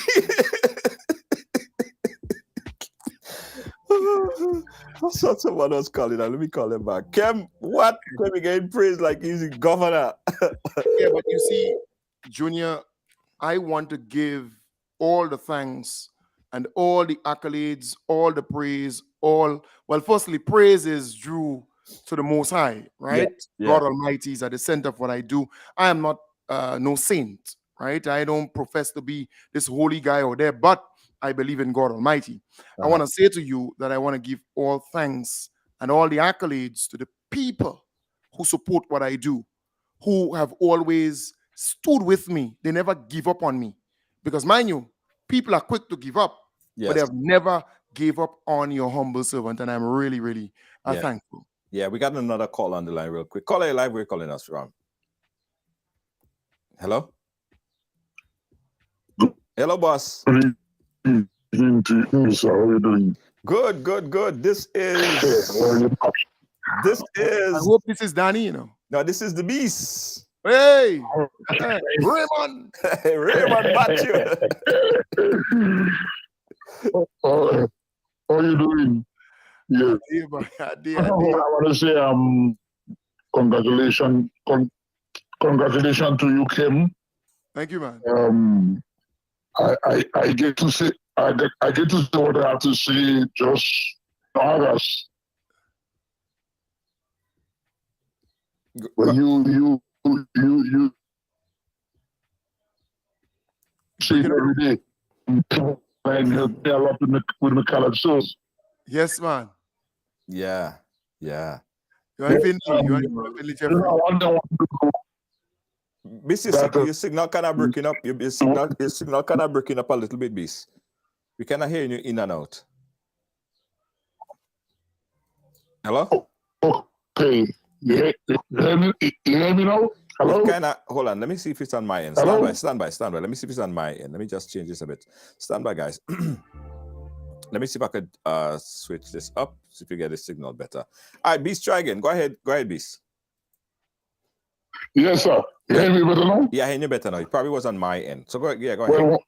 I saw someone else calling. Let me call him back. Kem, what? Kem again praise like he's a governor. Yeah, but you see, Junior, I want to give all the thanks and all the accolades, all the praise, firstly, praise is due to the Most High, right? Yeah. God Almighty is at the center of what I do. I am not no saint, right? I don't profess to be this holy guy or there, but I believe in God Almighty. I want to say to you that I want to give all thanks and all the accolades to the people who support what I do, who have always stood with me. They never give up on me. Because mind you, people are quick to give up, but they have never gave up on your humble servant. And I'm really, really thankful. Yeah, we got another call on the line real quick. Caller live, we're calling us from. Hello? Hello, boss. How are you doing? Good. This is... I hope this is Danny, No, this is the Beast. Hey! Raymond! Raymond Matthew. How are you doing? Yeah. I want to say congratulations to you, Kem. Thank you, man. I get to say what I have to say just August. But you see it every day. And you pay a lot with the colored shows. Yes, man. Yeah. Yeah. You want to Jeffrey? I wonder what to do. Beast, your signal kind of breaking up. Your signal kind of breaking up a little bit, Beast. We cannot hear you in and out. Hello? Okay. You hear me now? Hello? Hold on. Let me see if it's on my end. Hello? Stand by. Let me see if it's on my end. Let me just change this a bit. Stand by, guys. Let me see if I could switch this up, see if you get the signal better. All right, Beast, try again. Go ahead, Beast. Yes, sir. You hear me better now? Yeah, I hear you better now. It probably was on my end. So go ahead. Well,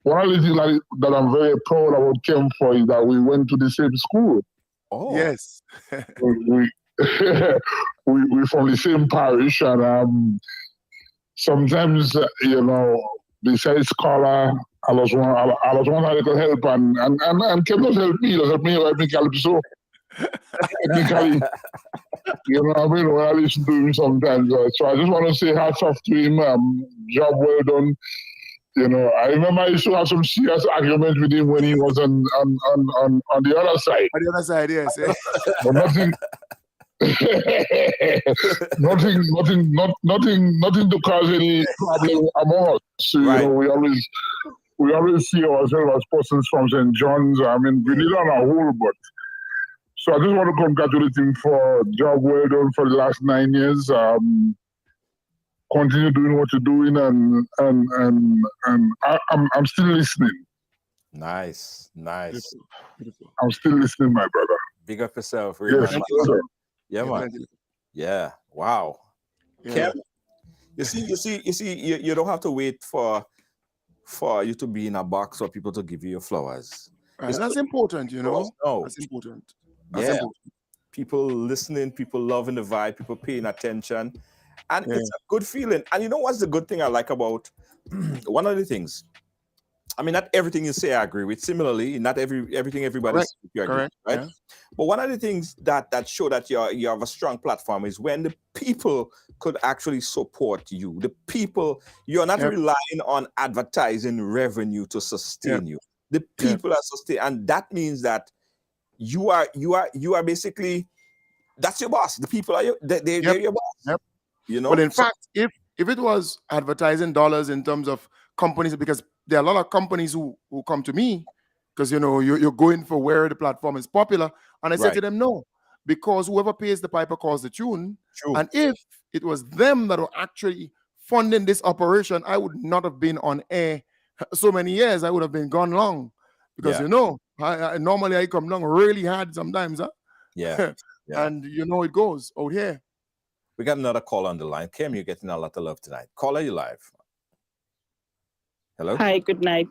one of the things that I'm very proud about Kem for is that we went to the same school. Oh. Yes. we from the same parish, and sometimes besides scholar, I was one a little help, and Kem does help me. Does help me write me calypso. Technically, you know what I mean? When I listen to him sometimes, so I just want to say hats off to him. Job well done. You know, I remember I used to have some serious arguments with him when he was on the other side. On the other side, yes. But nothing to cause any problem among us. So, right. You know, we always see ourselves as persons from St. John's. I mean, we did on a whole, but so I just want to congratulate him for job well done for the last 9 years. Continue doing what you're doing, and I'm still listening. Nice. Beautiful. I'm still listening, my brother. Big up yourself. Yes, yeah, man. Yeah. Wow. Yeah. Kem, you see, you don't have to wait for you to be in a box for people to give you your flowers. Right. That's important, you know. No. That's important. People listening, people loving the vibe, people paying attention. And it's a good feeling. And you know what's the good thing I like about one of the things? I mean, not everything you say I agree with. Similarly, not everything everybody says you agree with, right? Yeah. But one of the things that show that you have a strong platform is when the people could actually support you. The people, you're not relying on advertising revenue to sustain you. The people are sustained, and that means that you are basically, that's your boss. The people are they're your boss. Yep. You know. But in fact, if it was advertising dollars in terms of companies, because there are a lot of companies who come to me because you're going for where the platform is popular, and I said to them, no, because whoever pays the piper calls the tune. True. And if it was them that were actually funding this operation, I would not have been on air so many years. I would have been gone long, because I normally come long really hard sometimes, huh? Yeah. And it goes out here. We got another call on the line. Kem, you're getting a lot of love tonight. Caller, you live. Hello? Hi, good night.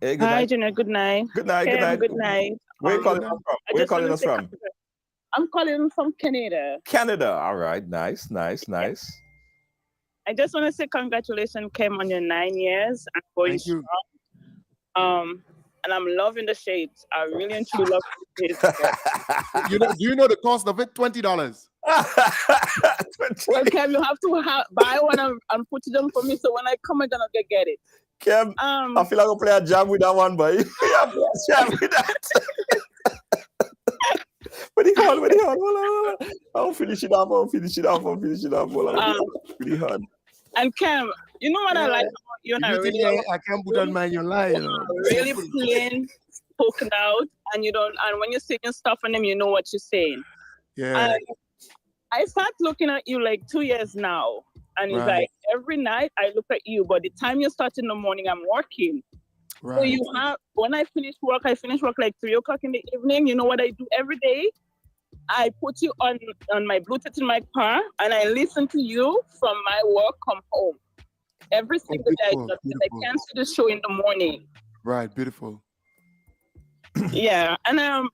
Hey, good night. Hi, Junior, good night. Good night, Kem, good night. Where are you calling us from? Where are you calling us from? I'm calling from Canada. Canada, all right. Nice. I just want to say congratulations, Kem, on your 9 years. I'm going strong. And I'm loving the shades. I really and truly love the shades. Do you know the cost of it? $20. Well, Kem, you have to buy one and put them for me, so when I come, I'm gonna get it. Kem, I feel like I'll play a jam with that one, boy. Jam with that. Pretty hard. I'll finish it off. Pretty hard. And Kem, you know what I like about you, and I can't put on mine. You're lying. Really plain spoken out, and when you're saying stuff on them, you know what you're saying. Yeah. And I start looking at you like 2 years now, and it's like every night I look at you, but the time you start in the morning, I'm working. Right. So when I finish work like 3 o'clock in the evening. You know what I do every day? I put you on my Bluetooth in my car, and I listen to you from my work, come home. Every single day, I can't see the show in the morning. Right, beautiful. Yeah, and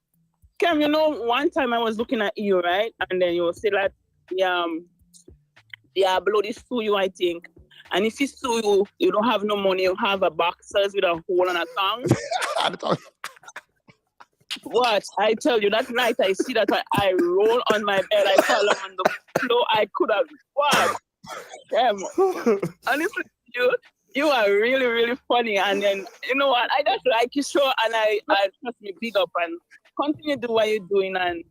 Kem, one time I was looking at you, right, and then you will say that, bloody sue you, I think. And if he sue you, you don't have no money. You have a boxers with a hole on a tongue. What? I tell you, that night I see that I roll on my bed. I fall on the floor. I could have, what? Damn. Honestly, you are really, really funny. And then, you know what? I just like your show, and I trust me, big up, and continue to do what you're doing, and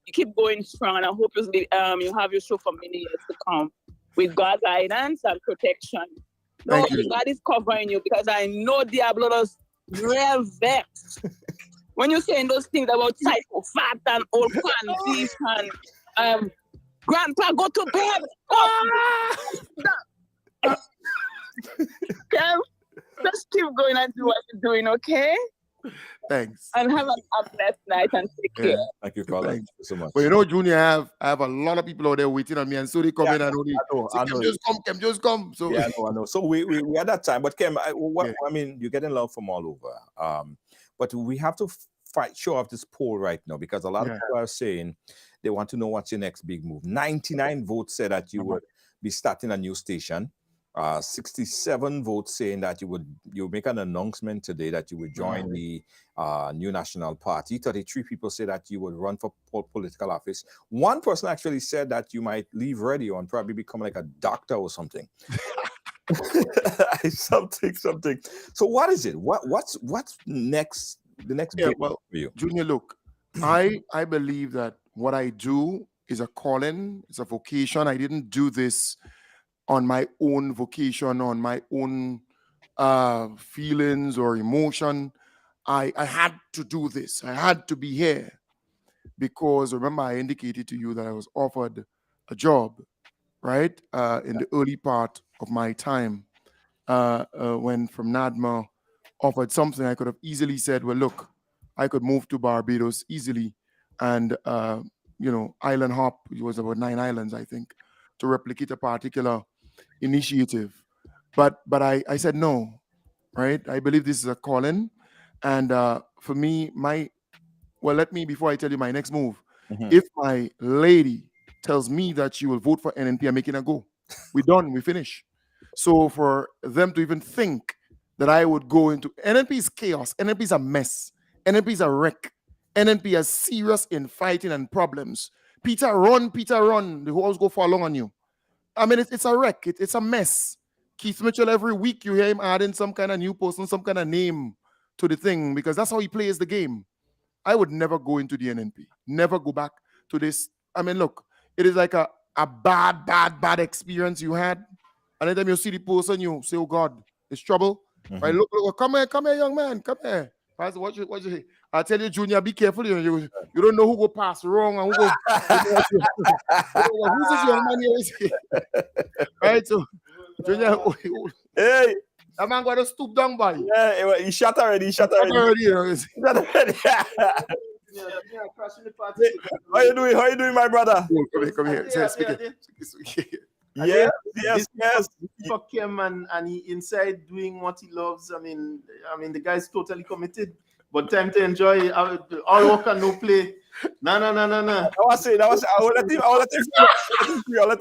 you keep going strong. And I hope you have your show for many years to come with God's guidance and protection. No, God is covering you, because I know Diablo does real vex. When you're saying those things about psychopath and old panties and grandpa, go to bed. Kev, just keep going and do what you're doing, okay? Thanks. And have a blessed night and take care. Thank you, Carla. Thank you so much. But you know, Junior, I have a lot of people out there waiting on me, and so they come in and only I know. Kem just come. So yeah, I know. So we at that time, but Kem, I mean, you're getting love from all over. But we have to show off this poll right now, because a lot of people are saying they want to know what's your next big move. 99 votes said that you would be starting a new station. 67 votes saying that you make an announcement today that you would join the New National Party. 33 people say that you would run for political office. One person actually said that you might leave radio and probably become like a doctor or something. something. So what is it? What's next? The next big move for you? Junior, look, I believe that what I do is a calling, it's a vocation. I didn't do this on my own vocation, on my own feelings or emotion. I had to do this. I had to be here because, remember, I indicated to you that I was offered a job, right, in the early part of my time when from NADMA offered something. I could have easily said, well, look, I could move to Barbados easily and, island hop. It was about 9 islands, I think, to replicate a particular initiative. But I said no, right? I believe this is a calling. And for me, let me, before I tell you my next move, if my lady tells me that she will vote for NNP, I'm making a go. We're done, we finish. So for them to even think that I would go into NNP is chaos, NNP is a mess, NNP is a wreck, NNP is serious in fighting and problems. Peter, run, the whole house go fall along on you. I mean, it's a wreck, it's a mess. Keith Mitchell, every week you hear him adding some kind of new person, some kind of name to the thing, because that's how he plays the game. I would never go into the NNP, never go back to this. I mean, look, it is like a bad experience you had. And anytime you see the person, you say, oh God, it's trouble. Right? Look, come here, young man, come here. What you I tell you, Junior, be careful. You don't know who will pass wrong and who will. Who's this young man here? Right? So, Junior, hey, that man got to stoop down by. Yeah, he shot already. How you doing, my brother? Come here. Yes. For Kem and he inside doing what he loves. I mean, the guy's totally committed. But time to enjoy. All work and no play. No. I was saying. I will let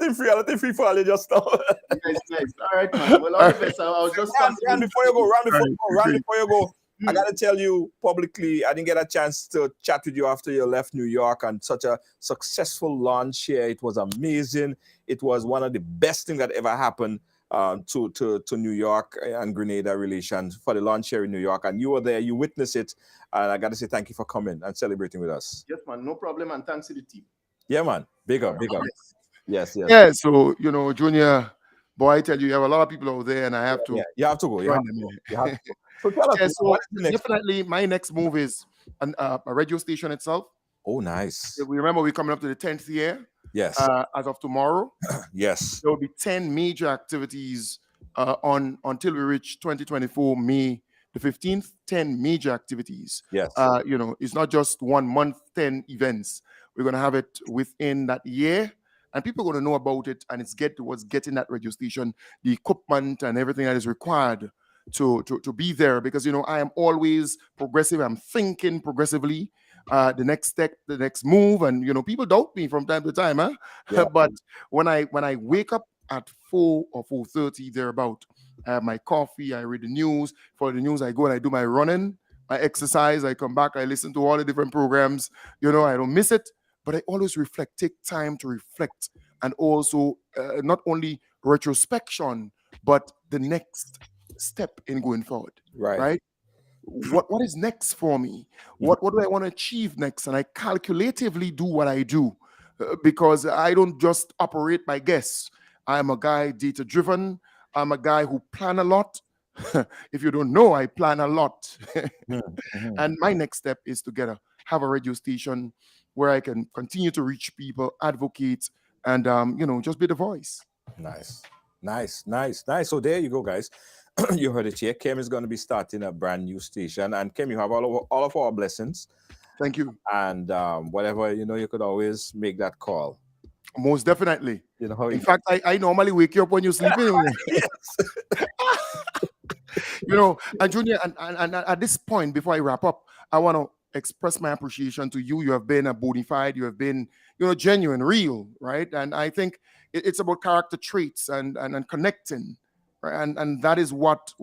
him free. I'll let him free for all just now. Nice. All right, man. Well, all the best. I was just run before you go. I gotta tell you publicly, I didn't get a chance to chat with you after you left New York, and such a successful launch here. It was amazing. It was one of the best things that ever happened to New York and Grenada relations for the launch here in New York. And you were there, you witnessed it. And I gotta say thank you for coming and celebrating with us. Yes, man, no problem. And thanks to the team. Yeah, man. Big up. Yes. Yeah, so Junior, boy, I tell you, you have a lot of people out there, and I have to. Yeah, you have to go. You have to go. So tell us, definitely my next move is a radio station itself. Oh, nice. We remember we're coming up to the 10th year. Yes. As of tomorrow. Yes. There will be 10 major activities until we reach 2024 May the 15th. 10 major activities. Yes. It's not just 1 month, 10 events. We're going to have it within that year, and people are going to know about it, and it's getting that radio station, the equipment and everything that is required to be there, because I am always progressive. I'm thinking progressively, the next step, the next move, and people doubt me from time to time, huh? Yeah. But when I wake up at 4 or 4:30 thereabout, I have my coffee, I read the news. For the news, I go and I do my running I exercise, I come back, I listen to all the different programs. You know, I don't miss it, but I always reflect, take time to reflect, and also not only retrospection, but the next step in going forward. Right? What is next for me? What do I want to achieve next? And I calculatively do what I do because I don't just operate by guess. I'm a guy data driven. I'm a guy who plan a lot. If you don't know, I plan a lot. And my next step is to have a radio station where I can continue to reach people, advocate, and just be the voice. Nice. So there you go, guys. You heard it here. Kem is going to be starting a brand new station, and Kem, you have all of our blessings. Thank you. And whatever, you could always make that call. Most definitely. In fact, I normally wake you up when you're sleeping. Yes. And Junior, and at this point, before I wrap up, I want to express my appreciation to you. You have been a bona fide, you have been, genuine, real, right? And I think it's about character traits and connecting, right? And that is what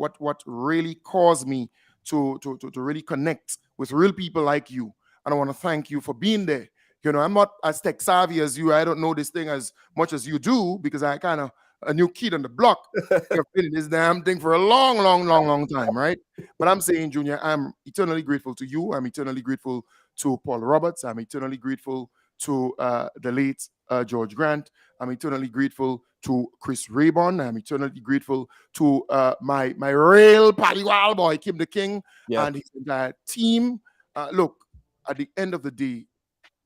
really caused me to really connect with real people like you. And I want to thank you for being there. I'm not as tech savvy as you. I don't know this thing as much as you do because I kind of a new kid on the block. I've been in this damn thing for a long time, right? But I'm saying, Junior, I'm eternally grateful to you. I'm eternally grateful to Paul Roberts. I'm eternally grateful to the late George Grant. I'm eternally grateful to Chris Raybon. I'm eternally grateful to my real Paddy Wild boy, Kim the King, and his entire team. Look, at the end of the day,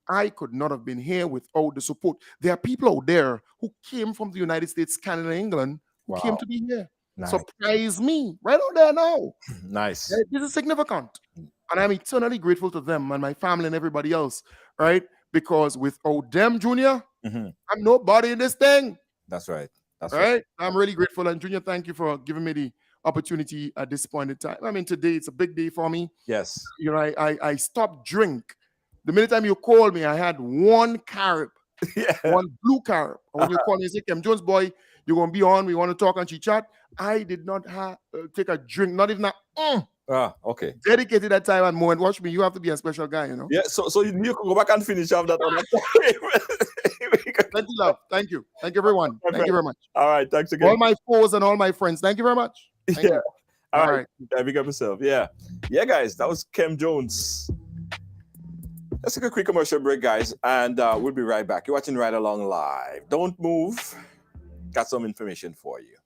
I could not have been here without the support. There are people out there who came from the United States, Canada, England, who came to be here. Nice. Surprise me right out there now. Nice. This is significant. And I'm eternally grateful to them and my family and everybody else, right? Because without them, Junior, I'm nobody in this thing. That's right. That's right. I'm really grateful. And Junior, thank you for giving me the opportunity at this point in time. I mean, today it's a big day for me. Yes. I stopped drink. The minute time you called me, I had one carib, one blue carib. When you call me and say, Kem Jones, boy, you're going to be on, we want to talk and chit-chat. I did not take a drink, not even okay. Dedicated that time and moment. Watch me, you have to be a special guy, Yeah, so you can go back and finish off that one. Thank you, love. Thank you. Thank you, everyone. Thank you very much. All right, thanks again. All my foes and all my friends, thank you very much. Thank you. All right. Big up yourself. Yeah, guys, that was Kem Jones. Let's take a quick commercial break, guys, and we'll be right back. You're watching Ride Along Live. Don't move. Got some information for you.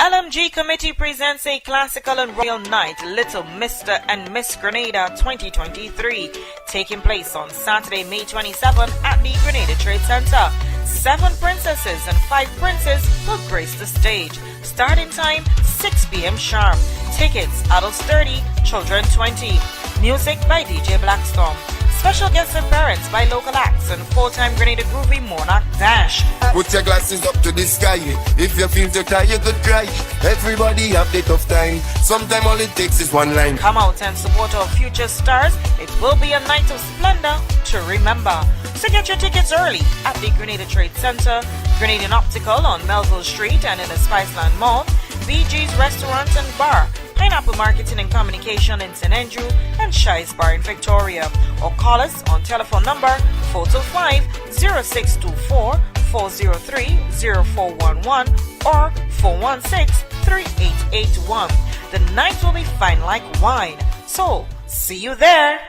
LMG Committee presents a classical and royal night, Little Mr. and Miss Grenada 2023, taking place on Saturday, May 27 at the Grenada Trade Center. 7 princesses and 5 princes will grace the stage. Starting time, 6 p.m. sharp. Tickets, adults 30, children 20. Music by DJ Blackstorm. Special guest appearance by local acts and full-time Grenada groovy Monarch Dash. Put your glasses up to the sky. If you feel too tired, you could cry. Everybody have the tough time. Sometime all it takes is one line. Come out and support our future stars. It will be a night of splendor to remember. So get your tickets early at the Grenada Trade Center, Grenadian Optical on Melville Street and in the Spiceland Mall, BG's Restaurant and Bar, Pineapple Marketing and Communication in St. Andrew, and Shi's Bar in Victoria. Or call us on telephone number 425-0624-403-0411 or 416-3881. The night will be fine like wine. So, see you there.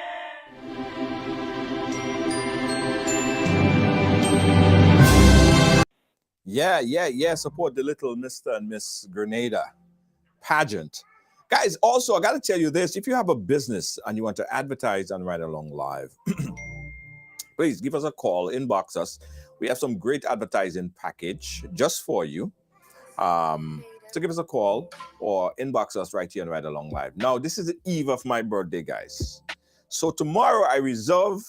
Yeah. Support the Little Mr. and Miss Grenada pageant. Guys, also, I got to tell you this. If you have a business and you want to advertise on Ride Along Live, please give us a call, inbox us. We have some great advertising package just for you. So give us a call or inbox us right here on Ride Along Live. Now, this is the eve of my birthday, guys. So tomorrow, I reserve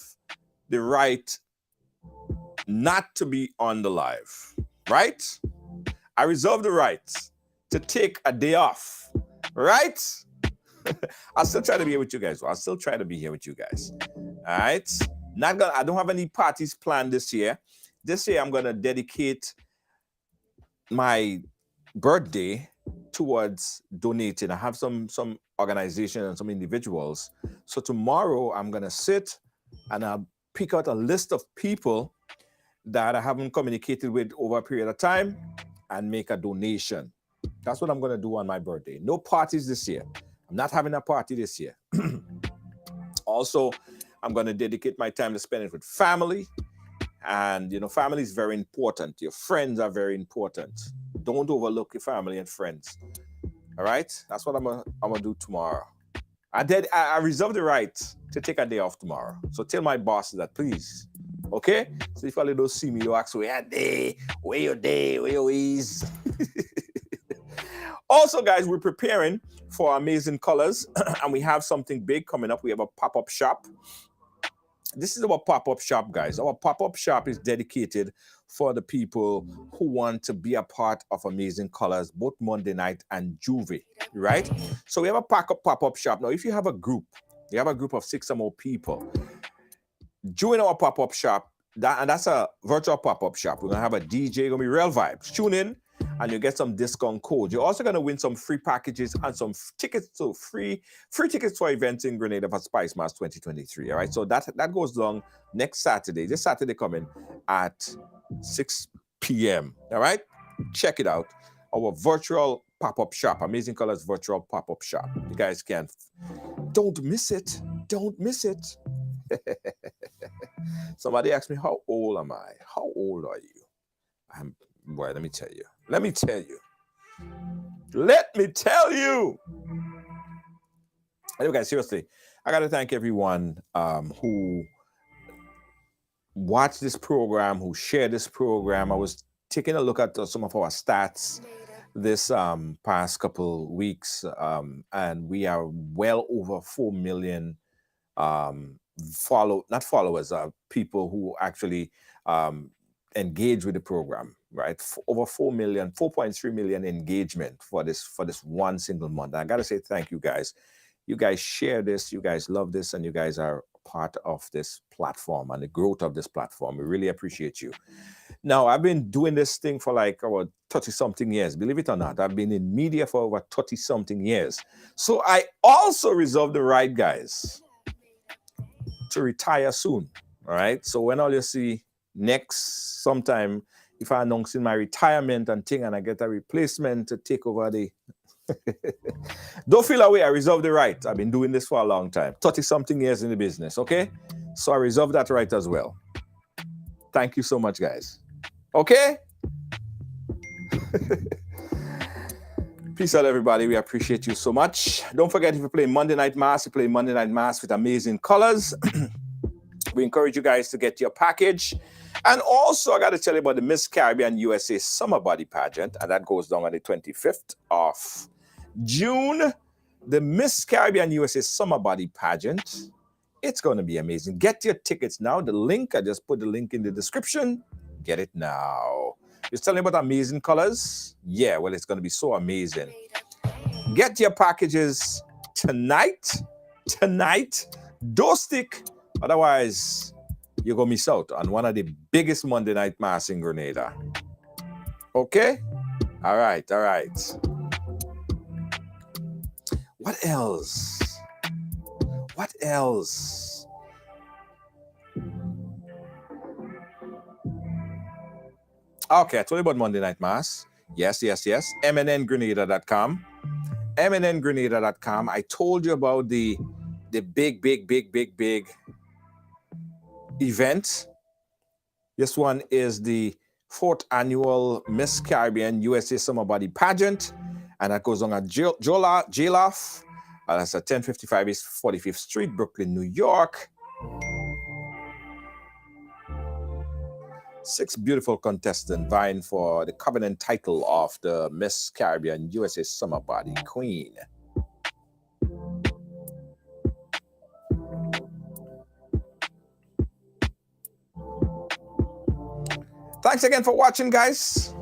the right not to be on the live, right? I reserve the right to take a day off, right? I'll still try to be here with you guys. All right? I don't have any parties planned this year. This year, I'm going to dedicate my birthday towards donating. I have some organizations and some individuals. So tomorrow I'm gonna sit and I'll pick out a list of people that I haven't communicated with over a period of time and make a donation. That's what I'm gonna do on my birthday. No parties this year. I'm not having a party this year. Also, I'm gonna dedicate my time to spend it with family. And you know, family is very important. Your friends are very important. Don't overlook your family and friends. All right, that's what I'm gonna do tomorrow. I reserve the right to take a day off tomorrow. So tell my boss that, please. Okay? So if they don't see me, they'll ask, where your day, where your is. Also, guys, we're preparing for Amazing Colors, and we have something big coming up. We have a pop-up shop. This is our pop-up shop, guys. Our pop-up shop is dedicated for the people who want to be a part of Amazing Colors, both Monday night and Juve, right? So we have a pop-up shop. Now, if you have a group of 6 or more people, join our pop-up shop, and that's a virtual pop-up shop. We're going to have a DJ, going to be real vibes. Tune in, and you get some discount codes. You're also going to win some free packages and some tickets, so free tickets for events in Grenada for Spice Mass 2023. All right, so that goes down next Saturday. This Saturday coming at 6 p.m. All right, check it out. Our virtual pop-up shop, Amazing Colors virtual pop-up shop. You guys don't miss it. Don't miss it. Somebody asked me, how old am I? How old are you? Boy, let me tell you. Let me tell you. Anyway, guys, seriously, I got to thank everyone who watched this program, who shared this program. I was taking a look at some of our stats this past couple weeks, and we are well over 4 million people who actually engage with the program, right? Over 4.3 million engagement for this one single month. And I gotta say thank you guys. You guys share this, you guys love this, and you guys are part of this platform and the growth of this platform. We really appreciate you. Now, I've been doing this thing for like over 30-something years. Believe it or not, I've been in media for over 30-something years. So I also reserve the right, guys, to retire soon. All right. So when all you see next sometime, if I announce in my retirement and thing and I get a replacement to take over the don't feel away, I reserve the right. I've been doing this for a long time, 30-something years in the business. Okay. So I reserve that right as well. Thank you so much, guys. Okay. Peace out, everybody. We appreciate you so much. Don't forget, if you play Monday Night Mass, you play Monday Night Mass with Amazing Colors. We encourage you guys to get your package. And also, I got to tell you about the Miss Caribbean USA Summer Body Pageant, and that goes down on the 25th of June. The Miss Caribbean USA Summer Body Pageant. It's going to be amazing. Get your tickets now. The link, I just put the link in the description. Get it now. You're telling me about Amazing Colors? Yeah, well, it's going to be so amazing. Get your packages tonight. Don't stick. Otherwise, you're going to miss out on one of the biggest Monday Night Mass in Grenada. Okay? All right. What else? Okay, I told you about Monday Night Mass. Yes. MNNGrenada.com. MNNGrenada.com. I told you about the big event. This one is the 4th annual Miss Caribbean USA Summer Body Pageant, and that goes on at JLoF. That's at 1055 East 45th Street, Brooklyn, New York. 6 beautiful contestants vying for the covenant title of the Miss Caribbean USA Summer Body Queen. Thanks again for watching, guys.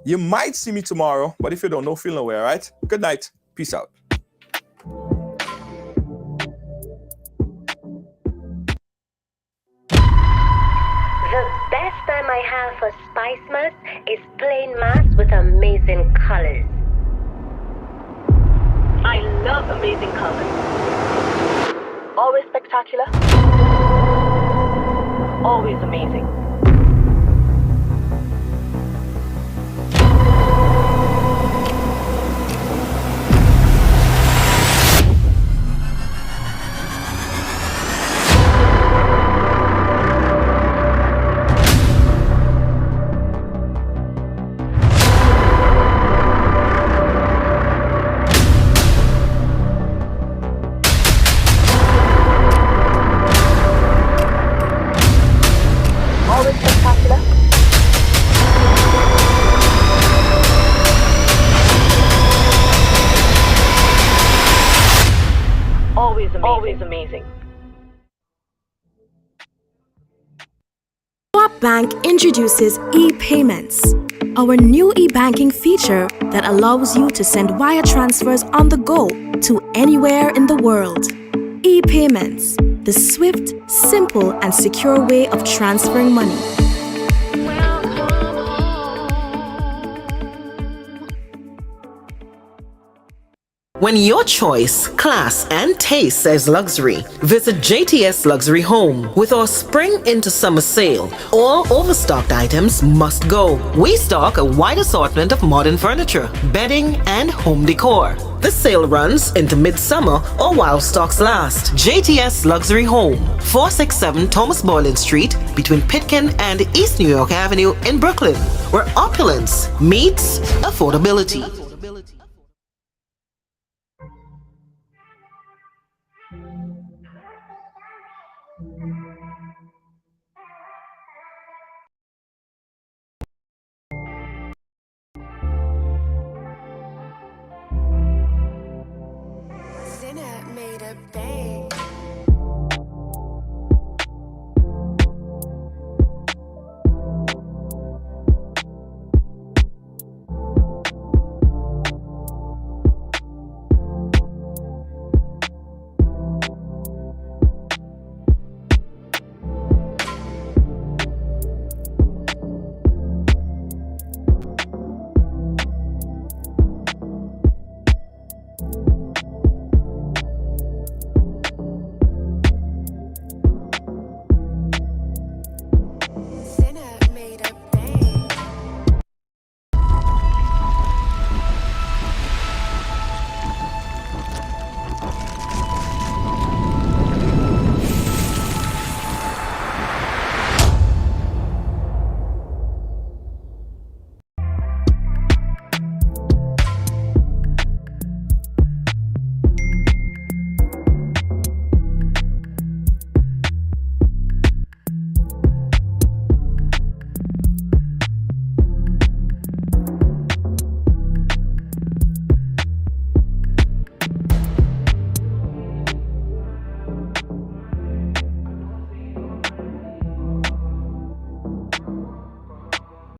You might see me tomorrow, but if you don't, no feel no way, all right? Good night. Peace out. The best time I have for Spice Mass is playing Mass with Amazing Colors. I love amazing colors. Always spectacular. Always amazing. Always spectacular. Always amazing. Always amazing. Co-op Bank introduces e-payments, our new e-banking feature that allows you to send wire transfers on the go to anywhere in the world. E-payments, the swift, simple, and secure way of transferring money. When your choice, class, and taste says luxury, visit JTS Luxury Home. With our spring into summer sale, all overstocked items must go. We stock a wide assortment of modern furniture, bedding, and home decor. The sale runs into midsummer or while stocks last. JTS Luxury Home, 467 Thomas Boylan Street, between Pitkin and East New York Avenue in Brooklyn, where opulence meets affordability.